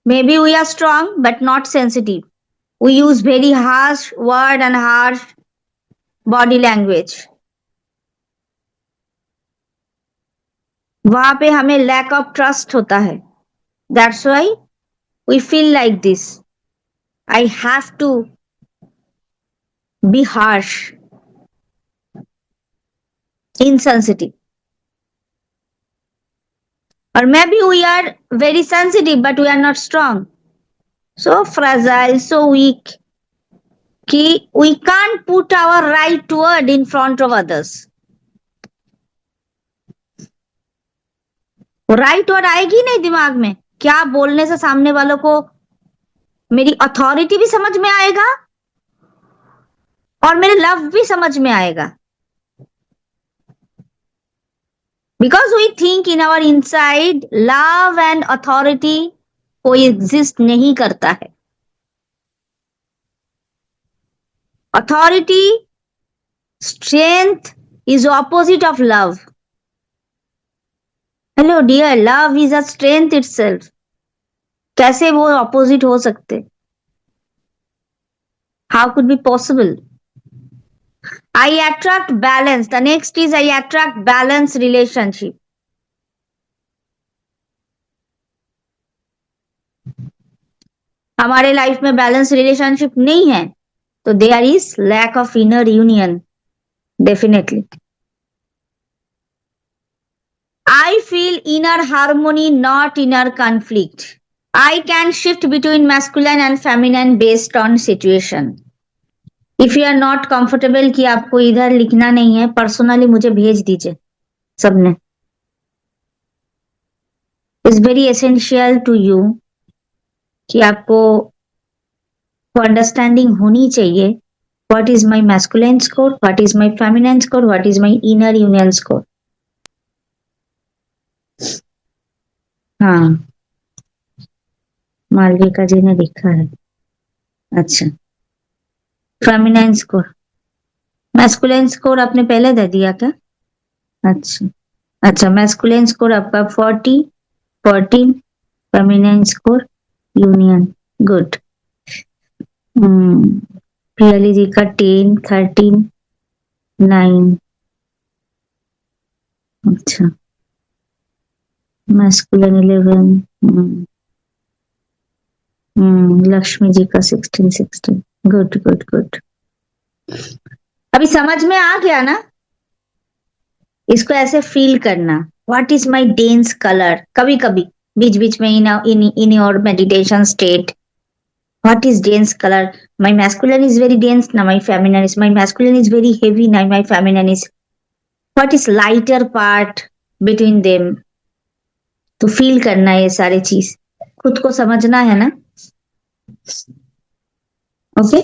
Maybe we are strong but not sensitive. We use very harsh word and harsh body language. वहां पे हमें lack of trust होता है. That's why we feel like this. I have to be harsh, insensitive. Or maybe we are very sensitive but we are not strong. So fragile, so weak, कि we can't put our right word in front of others. Right word आएगी नहीं दिमाग में, क्या बोलने से सामने वालों को मेरी अथॉरिटी भी समझ में आएगा और मेरे लव भी समझ में आएगा. Because we think in our inside love and authority coexist नहीं करता है. Authority, strength is opposite of love. Hello dear, love is a strength itself. कैसे वो opposite हो सकते? How could be possible? I attract balance. The next is I attract balance relationship. हमारे life में balance relationship नहीं है तो there is lack of inner union definitely. I feel inner harmony, not inner conflict. I can shift between masculine and feminine based on situation. If you are not comfortable कि आपको इधर लिखना नहीं है, personally मुझे भेज दीजिए सबने. It's very essential to you कि आपको अंडरस्टैंडिंग होनी चाहिए. What is my masculine score? What is my feminine score? What is my inner union score? हाँ, मालविका जी ने लिखा है. अच्छा, फेमिनाइन स्कोर. मैस्कुलाइन स्कोर आपने पहले दे दिया क्या? अच्छा अच्छा, मैस्कुलाइन स्कोर आपका 40, 14, feminine score union. Good. Priyali ji का 10, 13, 9. अच्छा, मैस्कुलाइन 11. लक्ष्मी जी का 16, 16. Good good good. अभी समझ में आ गया ना? इसको ऐसे फील करना. What is my dense colour? कभी कभी बीच बीच में in your meditation state, what is dense colour? My masculine is very dense ना, my feminine is, my masculine is very heavy ना, my feminine is, what is lighter part between them. तो feel करना है ये सारी चीज, खुद को समझना है ना. Okay.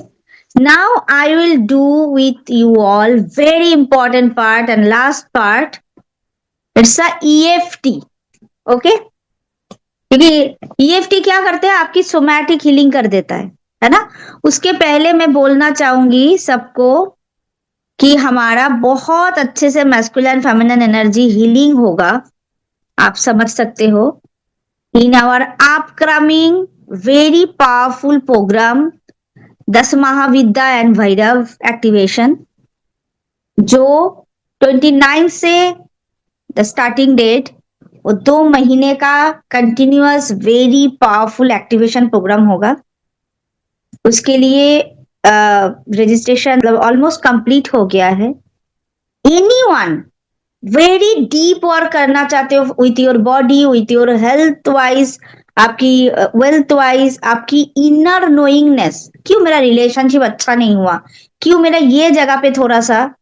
Now I will do with you all very important part and last part. It's a EFT. Okay? क्योंकि EFT क्या करते हैं? आपकी सोमैटिक हीलिंग कर देता है ना. उसके पहले मैं बोलना चाहूंगी सबको कि हमारा बहुत अच्छे से मैस्कुलिन फेमिनिन एनर्जी हीलिंग होगा. आप समझ सकते हो in our upcoming very powerful programme 10 Mahavidya and Bhairav activation, जो 29 से द स्टार्टिंग डेट, वो 2 महीने का continuous very powerful activation program होगा. उसके लिए रजिस्ट्रेशन ऑलमोस्ट कंप्लीट हो गया है. एनीवन वेरी डीप वर्क करना चाहते हो with your body, with your health wise, आपकी वेल्थ वाइज, आपकी इनर नोइंगनेस, क्यों मेरा रिलेशनशिप अच्छा नहीं हुआ, क्यों मेरा ये जगह पे थोड़ा सा,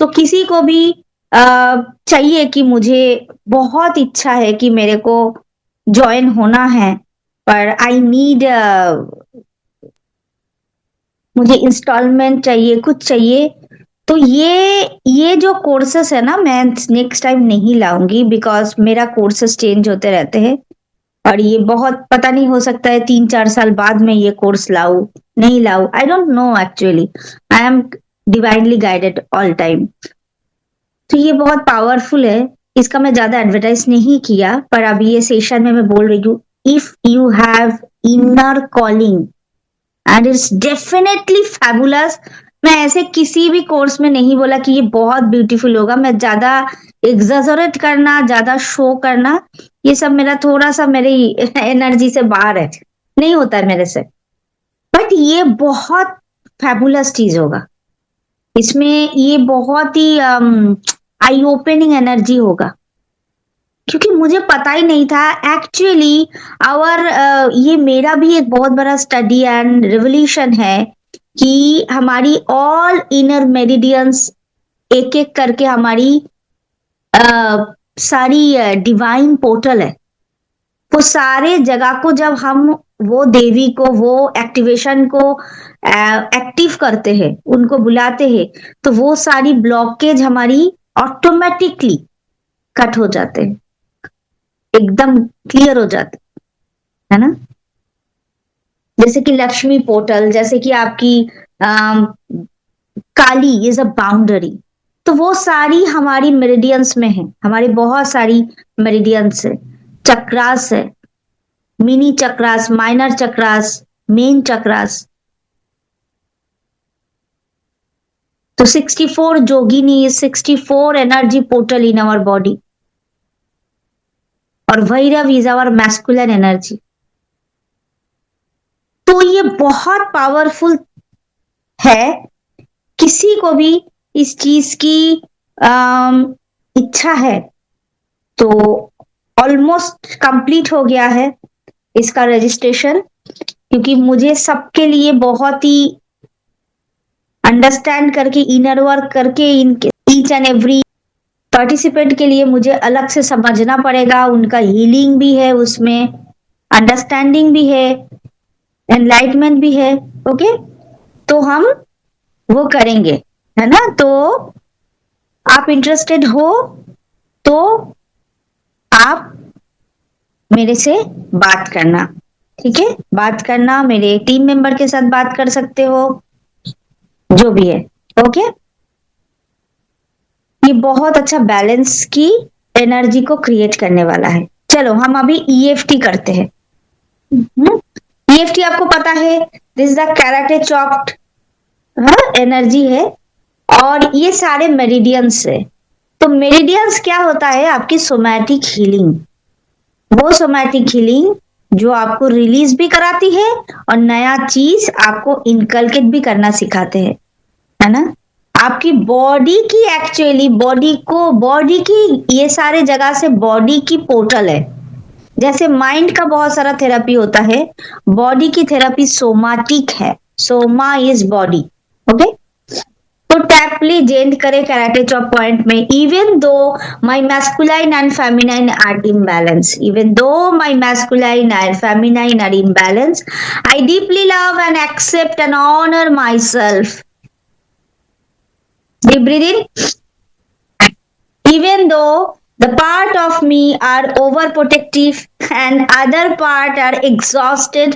तो किसी को भी चाहिए कि मुझे बहुत इच्छा है कि मेरे को ज्वाइन होना है, पर आई नीड, मुझे इंस्टॉलमेंट चाहिए, कुछ चाहिए. तो ये जो कोर्सेस है ना, मैं नेक्स्ट टाइम नहीं लाऊंगी बिकॉज मेरा कोर्सेस चेंज होते रहते हैं और ये बहुत पता नहीं, हो सकता है 3-4 साल बाद में ये कोर्स लाऊं, नहीं लाऊं, I don't know. Actually I am divinely guided all time. तो ये बहुत पावरफुल है. इसका मैं ज्यादा एडवर्टाइज नहीं किया, पर अभी ये सेशन में मैं बोल रही हूँ, if you have inner calling and it's definitely fabulous. मैं ऐसे किसी भी कोर्स में नहीं बोला कि ये बहुत ब्यूटीफुल होगा. मैं ज्यादा एग्जैजरेट करना, ज्यादा शो करना, ये सब मेरा थोड़ा सा मेरी एनर्जी से बाहर है, नहीं होता है मेरे से. बट ये बहुत फैबुलस चीज होगा. इसमें ये बहुत ही आई ओपनिंग एनर्जी होगा, क्योंकि मुझे पता ही नहीं था एक्चुअली. आवर ये मेरा भी एक बहुत बड़ा स्टडी एंड रिवोल्यूशन है कि हमारी ऑल इनर मेरिडियंस एक एक करके हमारी सारी डिवाइन पोर्टल है, वो सारे जगह को जब हम वो देवी को, वो एक्टिवेशन को एक्टिव करते हैं, उनको बुलाते हैं, तो वो सारी ब्लॉकेज हमारी ऑटोमेटिकली कट हो जाते हैं, एकदम क्लियर हो जाते है ना. जैसे कि लक्ष्मी पोर्टल, जैसे कि आपकी काली इज अ बाउंड्री, तो वो सारी हमारी मेरिडियंस में है. हमारी बहुत सारी मेरिडियंस है, चक्रास है, mini chakras, minor chakras, main chakras. So 64 Yogini is 64 energy portal in our body. और Bhairav is our masculine energy. तो ये बहुत पावरफुल है. किसी को भी इस चीज की इच्छा है तो ऑलमोस्ट कंप्लीट हो गया है इसका रजिस्ट्रेशन, क्योंकि मुझे सबके लिए बहुत ही अंडरस्टैंड करके, इनर वर्क करके, इनके ईच एंड एवरी पार्टिसिपेंट के लिए मुझे अलग से समझना पड़ेगा. उनका हीलिंग भी है उसमें, अंडरस्टैंडिंग भी है, एनलाइटमेंट भी है. ओके, तो हम वो करेंगे, है ना. तो आप इंटरेस्टेड हो तो आप मेरे से बात करना, ठीक है. बात करना, मेरे टीम मेंबर के साथ बात कर सकते हो, जो भी है. ओके, ये बहुत अच्छा बैलेंस की एनर्जी को क्रिएट करने वाला है. चलो हम अभी ईएफटी करते हैं. ईएफटी आपको पता है, this is the karate chopped energy है, और ये सारे मेरिडियंस है. तो मेरिडियंस क्या होता है? आपकी सोमैटिक हीलिंग. वो सोमैटिक हीलिंग जो आपको रिलीज भी कराती है और नया चीज आपको इनकलकेट भी करना सिखाते हैं, है ना. आपकी बॉडी की, एक्चुअली बॉडी की ये सारे जगह से बॉडी की पोर्टल है. जैसे माइंड का बहुत सारा थेरेपी होता है, बॉडी की थेरेपी सोमाटिक है. Soma is body. ओके, तो टैप प्लीज एंड करे कराटे चॉप पॉइंट में. Even though my masculine and feminine are imbalance, even though my masculine and feminine are imbalance, I deeply love and accept and honour myself. Deep breathe in. Even though the part of me are overprotective and other part are exhausted,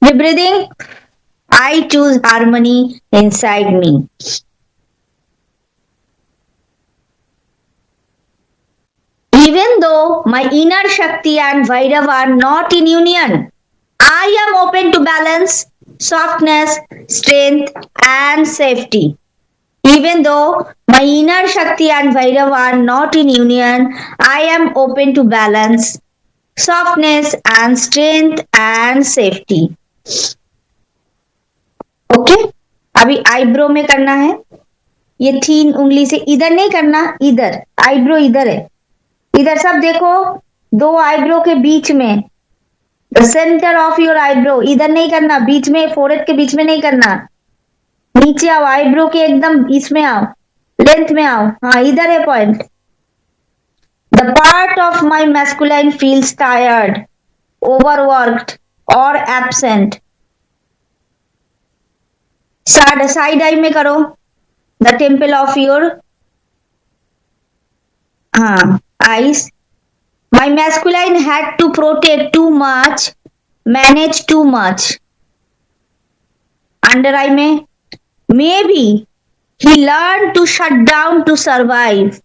deep breathing, I choose harmony inside me. Even though my inner Shakti and Vairav are not in union, I am open to balance, softness, strength, and safety. Even though my inner Shakti and Vairav are not in union, I am open to balance, softness and strength and safety. Okay? अभी eyebrow में करना है. ये 3 उंगली से इधर नहीं करना, इधर आईब्रो इधर है. इधर सब देखो, 2 आईब्रो के बीच में, the centre of your eyebrow. इधर नहीं करना, बीच में, फोरहेड के बीच में नहीं करना. नीचे आओ, आईब्रो के एकदम इसमें आओ, लेंथ में आओ. हाँ, इधर है point. The part of my masculine feels tired, overworked और एब्सेंट. साइड आई में करो, the temple of your eyes. My masculine had to protect too much, manage too much. Under eye में, maybe he learned to shut down to survive.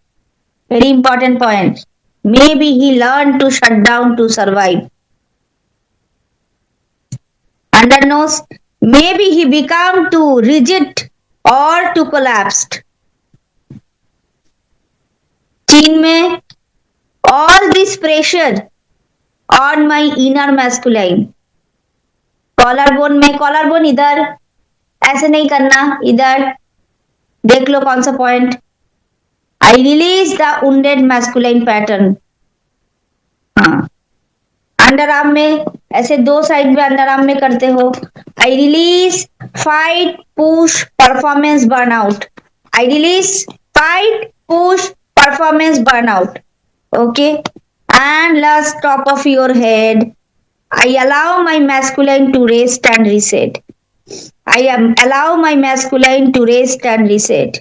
Very important point. Maybe he learned to shut down to survive. Under nose, maybe he became too rigid or too collapsed. Chin में, all this pressure on my inner masculine. Collarbone में, collarbone इधर, ऐसे नहीं करना, इधर देख लो कौन सा point. I release the wounded masculine pattern. हाँ, अंडर आर्म में ऐसे 2 साइड में अंडर आर्म में करते हो. I release, fight, push, performance, burnout. I release, fight, push, performance, burnout. Okay, and last top of your head. I allow my masculine to rest and reset. I allow my masculine to rest and reset.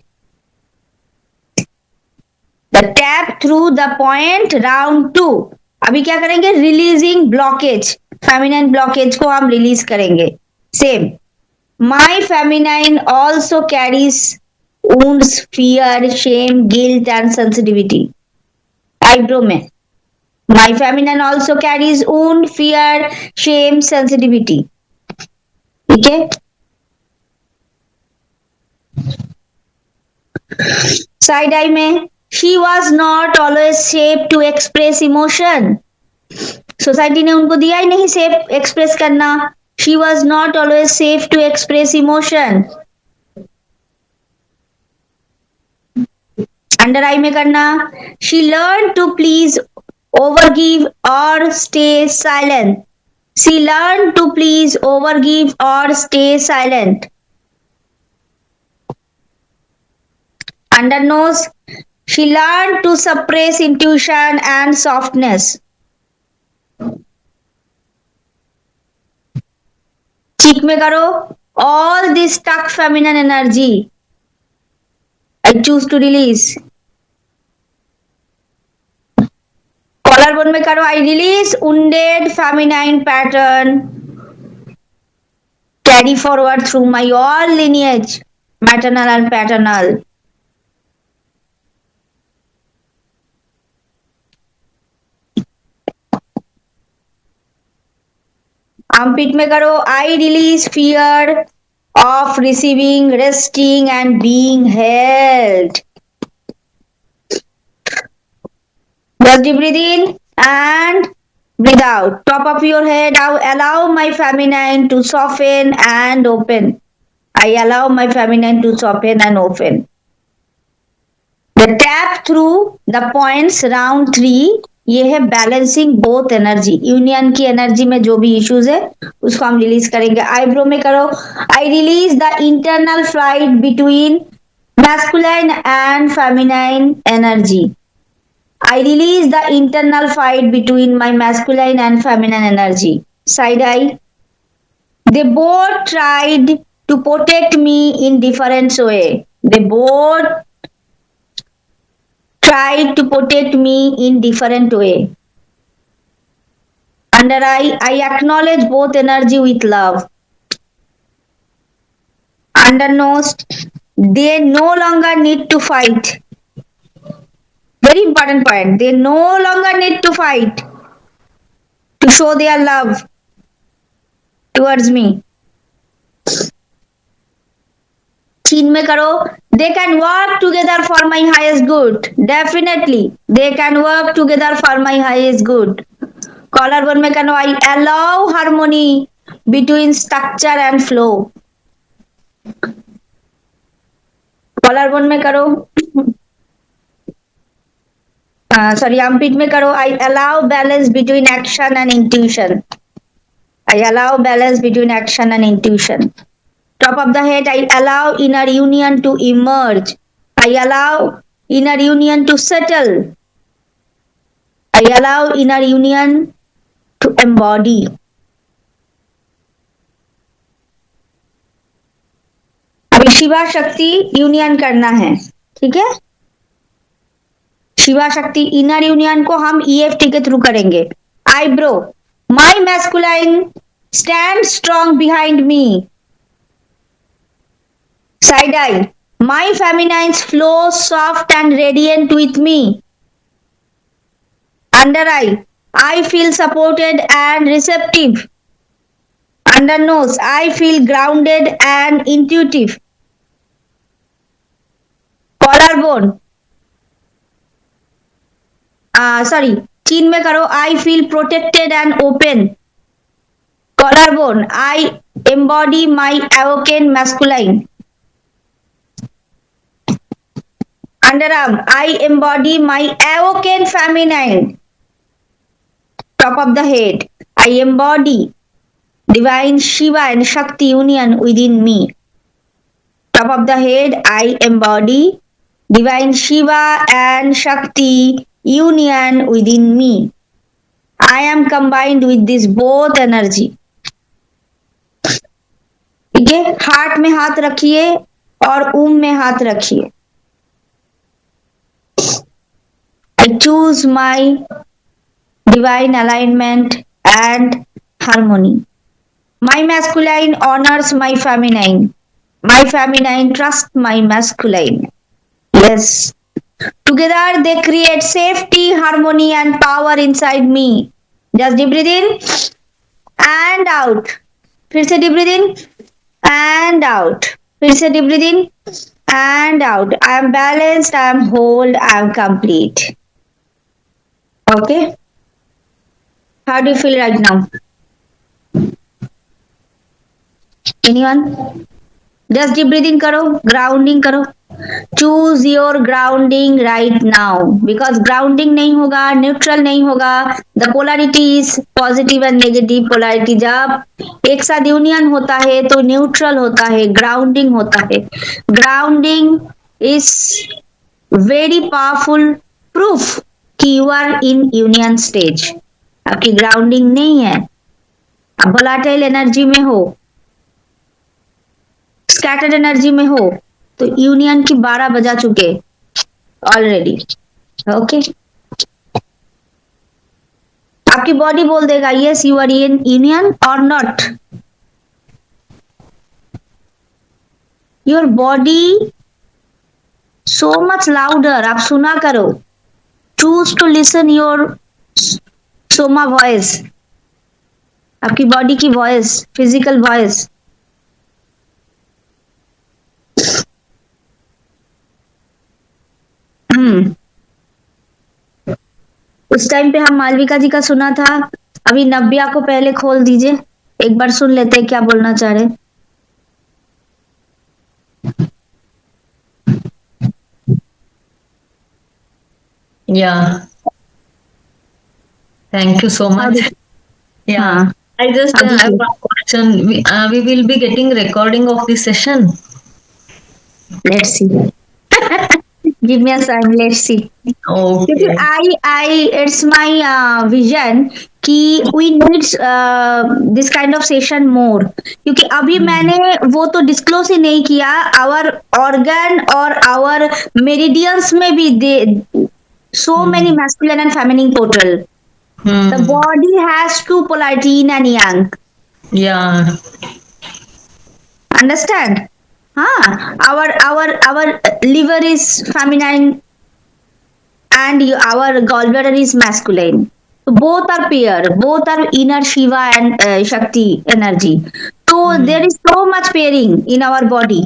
The tap through the point round 2. अभी क्या करेंगे? Releasing blockage. Feminine blockage को हम release करेंगे. Same. My feminine also carries wounds, fear, shame, guilt and sensitivity. Eyebrow में, my feminine also carries wound, fear, shame, sensitivity. ठीक है. Side eye में she was not always safe to express emotion. Society ने उनको दिया ही नहीं safe express करना. She was not always safe to express emotion. Under eye में करना she learn to please overgive or stay silent. She learned to please, overgive or stay silent. Under nose, she learned to suppress intuition and softness. cheek में करो all this stuck feminine energy I choose to release. Collarbone में करो I release wounded feminine pattern carry forward through my all lineage, maternal and paternal. Armpit में करो I release fear of receiving, resting and being held. Just breathe in and breathe out. Top of your head. Now allow my feminine to soften and open. I allow my feminine to soften and open. The tap through the points round 3. ये है balancing both energy. Union की energy में जो भी issues है उसको हम release करेंगे. आईब्रो में करो I release the internal flight between masculine and feminine energy. I release the internal fight between my masculine and feminine energy. Side eye. They both tried to protect me in different way. They both tried to protect me in different way. Under eye, I acknowledge both energy with love. Under nose, they no longer need to fight. Very important point. They no longer need to fight to show their love towards me. चीन में करो they can work together for my highest good. Definitely they can work together for my highest good. Collarbone में करो I allow harmony between structure and flow. Collarbone में करो armpit में करो I allow balance between action and intuition. I allow balance between action and intuition. Top of the head, I allow inner union to emerge. I allow inner union to settle. I allow inner union to embody. अभी शिवा शक्ति union करना है, ठीक है. शिवा शक्ति inner union को हम EFT के थ्रू करेंगे. Eyebrow my masculine stand strong behind me. Side eye my feminine's flow soft and radiant with me. Under eye feel supported and receptive. Under nose I feel grounded and intuitive. Collarbone chin में करो I feel protected and open. Collarbone I embody my awoken masculine. Underarm I embody my awoken feminine. Top of the head I embody divine Shiva and Shakti union with in me. Top of the head I embody divine Shiva and Shakti union within me. I am combined with this both energy. ठीक है. Heart में हाथ रखिए और ऊम में हाथ रखिए. I choose my divine alignment and harmony. My masculine honors my feminine. My feminine trusts my masculine. Yes. Together they create safety, harmony and power inside me. Just deep breathe in and out. फिर से deep breathe in and out. फिर से deep breathe in and out. I am balanced, I am whole, I am complete. Okay? How do you feel right now? Anyone? Just deep breathing karo, grounding karo. Choose your grounding right now because grounding नहीं होगा, neutral नहीं होगा. The polarity is positive and negative polarity. जब एक साथ union होता है तो न्यूट्रल होता है, ग्राउंडिंग होता है. Grounding is very powerful proof कि you are in union stage. आपकी ग्राउंडिंग नहीं है, आप volatile एनर्जी में हो, स्कैटर्ड एनर्जी में हो, तो यूनियन की 12 बजा चुके ऑलरेडी. ओके, आपकी बॉडी बोल देगा yes you are in union और not. Your body so much louder. आप सुना करो. Choose to listen your soma voice, आपकी बॉडी की वॉइस, फिजिकल वॉइस. उस टाइम पे हम मालविका जी का सुना था. अभी नव्या को पहले खोल दीजिए, एक बार सुन लेते हैं क्या बोलना चाह रहे. Yeah, thank you so much. Yeah, हाँ, I just हाँ have ji. one question. We will be getting recording of this session. Let's see. Give me a sign. Let's see. क्योंकि Okay. I it's my vision कि we need this kind of session more. क्योंकि अभी मैंने वो तो disclose ही नहीं किया. Our organ और आवर मेरिडियंस में भी दे so many masculine and feminine portal. The body has two polarity, yin and yang. Yeah. Understand? Our liver is feminine and our gallbladder is masculine. So both are pair. Both are inner Shiva and Shakti energy. So there is so much pairing in our body.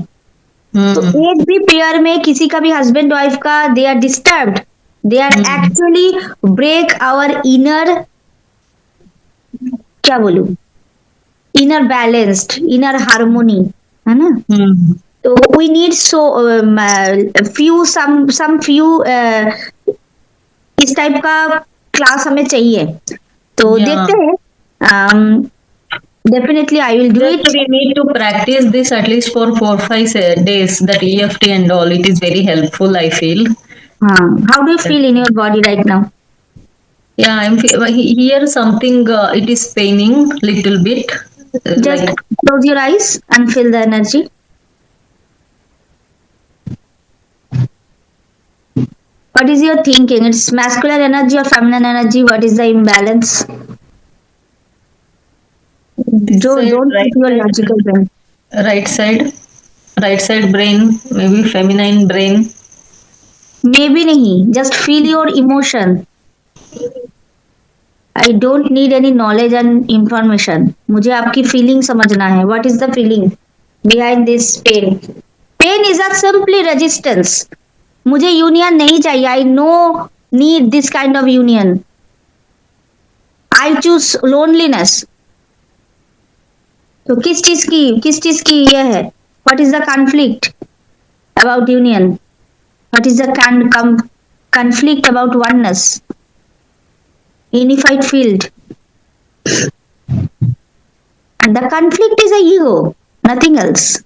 तो एक भी pair में किसी का भी husband wife का they are disturbed, they are actually break our inner, क्या बोलूं, इनर बैलेंस्ड, इनर हार्मोनी, है ना. तो we need so few some few इस टाइप का क्लास हमें चाहिए. तो Yeah. देखते हैं. Definitely I will do it. Just we need to practice this at least for 4-5 days. That EFT and all, it is very helpful, I feel. How do you feel in your body right now? Yeah, here something. It is paining little bit. Just Like close your eyes and feel the energy. What is your thinking? It's masculine energy or feminine energy? What is the imbalance? this side, Don't right put your side, logical brain. right side brain, maybe feminine brain. Maybe नहीं. Just feel your emotion. I don't need any knowledge and information. मुझे आपकी feeling समझना है. What is the feeling behind this pain? Pain is a simply resistance. मुझे union नहीं चाहिए. I no need this kind of union. I choose loneliness. तो किस चीज की ये है? What is the conflict about union? What is the conflict about oneness? Unified field. And the conflict is a ego, nothing else.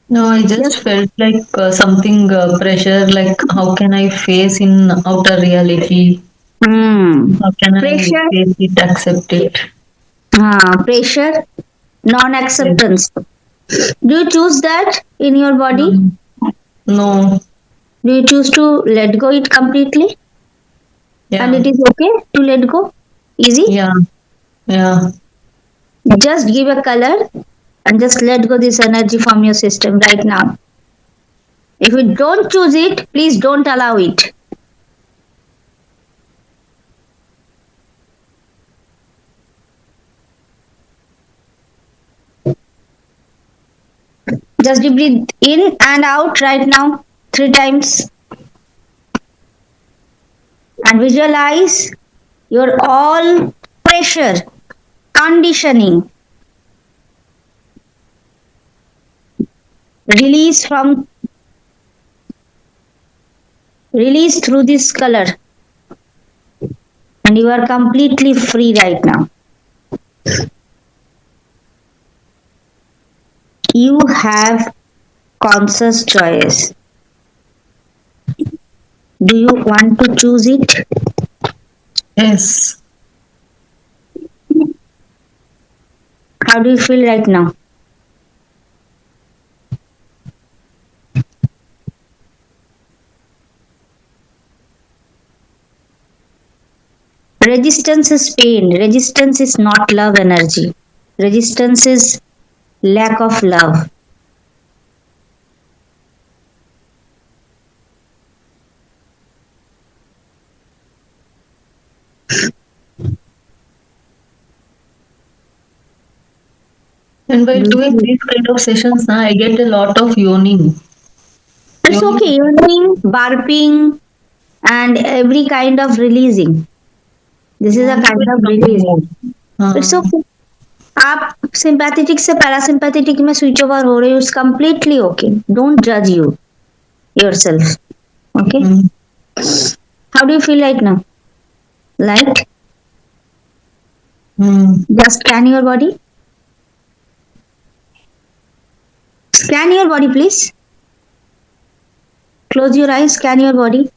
No, I just felt like something pressure. Like how can I face in outer reality? How can Pressure. I face it, accept it? Pressure, non-acceptance. Do you choose that in your body? No. Do you choose to let go it completely? Yeah. And it is okay to let go? Easy? Yeah. Yeah. Just give a color and just let go this energy from your system right now. If you don't choose it, please don't allow it. Just breathe in and out right now 3 times. And visualize your all pressure, conditioning, release through this color, and you are completely free right now. You have conscious choice. Do you want to choose it? Yes. How do you feel right now? Resistance is pain. Resistance is not love energy. Resistance is lack of love. And by doing these kind of sessions, now I get a lot of yawning. It's okay. Yawning, barping, and every kind of releasing. This is a kind of releasing. It's okay. आप sympathetic से parasympathetic में switch over हो रहे हो. It's completely okay. Don't जज you yourself. Okay. How do you feel right now? Light? Just scan your body. Scan your body, please. Close your eyes, scan your body.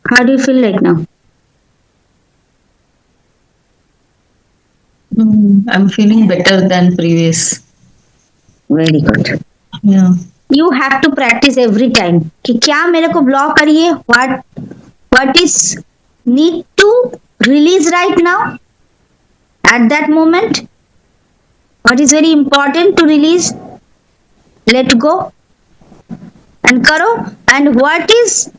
How do you feel like now? I'm feeling better than previous. Very good. Yeah. You have to practice every time कि क्या मेरे को block करी है. What is need to release right now at that moment? What is very important to release? Let go and karo. And what is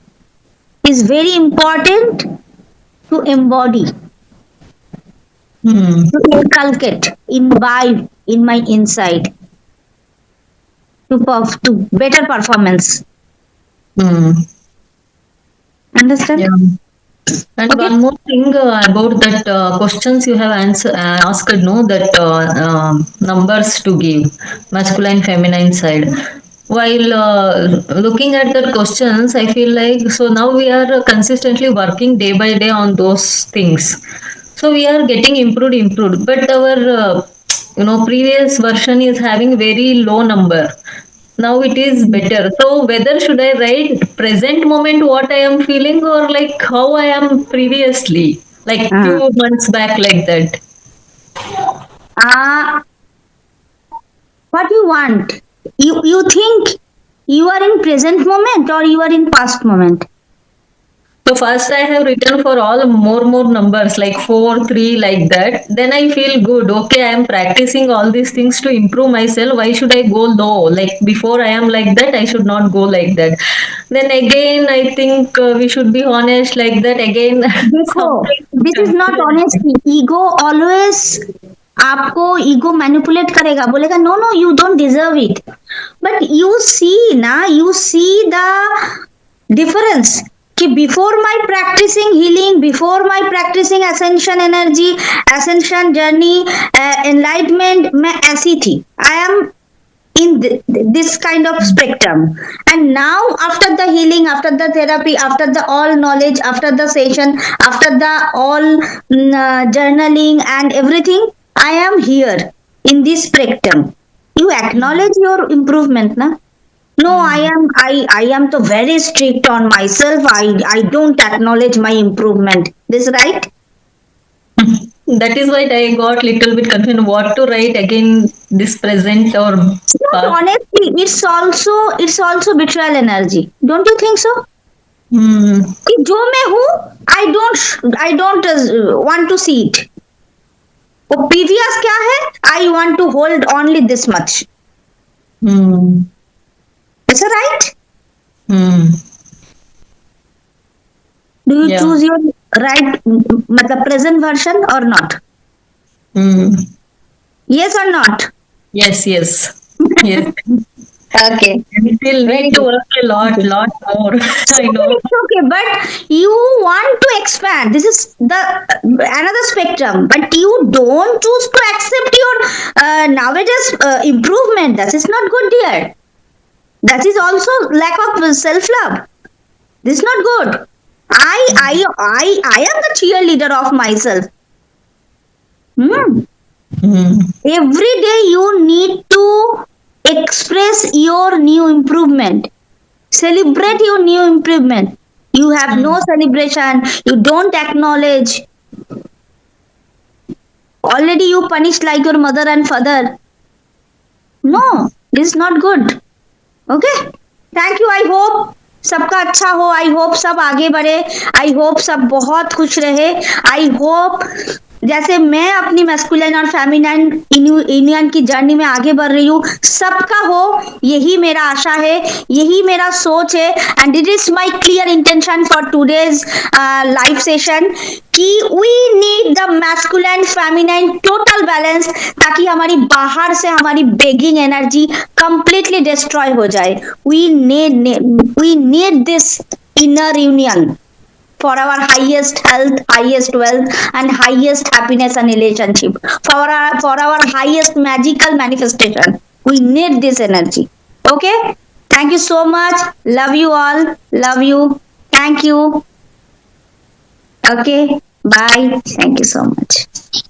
very important to embody, to inculcate, imbibe in my inside, to better performance. Understand? Yeah. And Okay. one more thing about that questions you have asked, no, that numbers to give, masculine, feminine side. While looking at the questions, I feel like so now we are consistently working day by day on those things. So we are getting improved. But our previous version is having very low number. Now it is better. So whether should I write present moment what I am feeling or like how I am previously, like few months back, like that. What you want? You think you are in present moment or you are in past moment? So first I have written for all more numbers like 4, 3 like that. Then I feel good. Okay, I am practicing all these things to improve myself. Why should I go low? Like before I am like that, I should not go like that. Then again, I think we should be honest like that again. देखो, this is not honesty. Ego always आपको ego manipulate करेगा. बोलेगा no, you don't deserve it. But you see the difference. कि before my practicing healing, before my practicing ascension energy, ascension journey, enlightenment, मैं ऐसी थी. I am in this kind of spectrum, and now after the healing, after the therapy, after the all knowledge, after the session, after the all journaling and everything, I am here in this spectrum. You acknowledge your improvement, na? No, I am so very strict on myself. I don't acknowledge my improvement. This right? That is why I got little bit confused what to write again, this present or But honestly, it's also betrayal energy. Don't you think so? कि जो मैं हूँ, I don't want to see it. वो previous क्या है? I want to hold only this much. Is that right? Do you Yeah. choose your right, matlab present version or not? Yes or not? Yes, yes. Yes. Okay. We still Very need to good. work a lot more. I know. It's okay, but you want to expand. This is the another spectrum, but you don't choose to accept your nowadays improvement. That is not good, dear. That is also lack of self love. This is not good. I am the cheerleader of myself. Every day you need to express your new improvement. Celebrate your new improvement. You have no celebration. You don't acknowledge. Already you punished like your mother and father. No, this is not good. Okay? Thank you. I hope सबका अच्छा हो. I hope सब आगे बढ़े. I hope सब बहुत खुश रहे. आई होप जैसे मैं अपनी मैस्कुलिन और फेमिनाइन यूनियन की जर्नी में आगे बढ़ रही हूँ, सबका हो, यही मेरा आशा है, यही मेरा सोच है. And it is my clear intention for today's live session कि we need the masculine feminine total balance, ताकि हमारी बाहर से हमारी बेगिंग एनर्जी कंप्लीटली डिस्ट्रॉय हो जाए. We need this inner union for our highest health, highest wealth, and highest happiness and relationship, for our highest magical manifestation. We need this energy. Okay? Thank you so much. Love you all. Love you. Thank you. Okay? Bye. Thank you so much.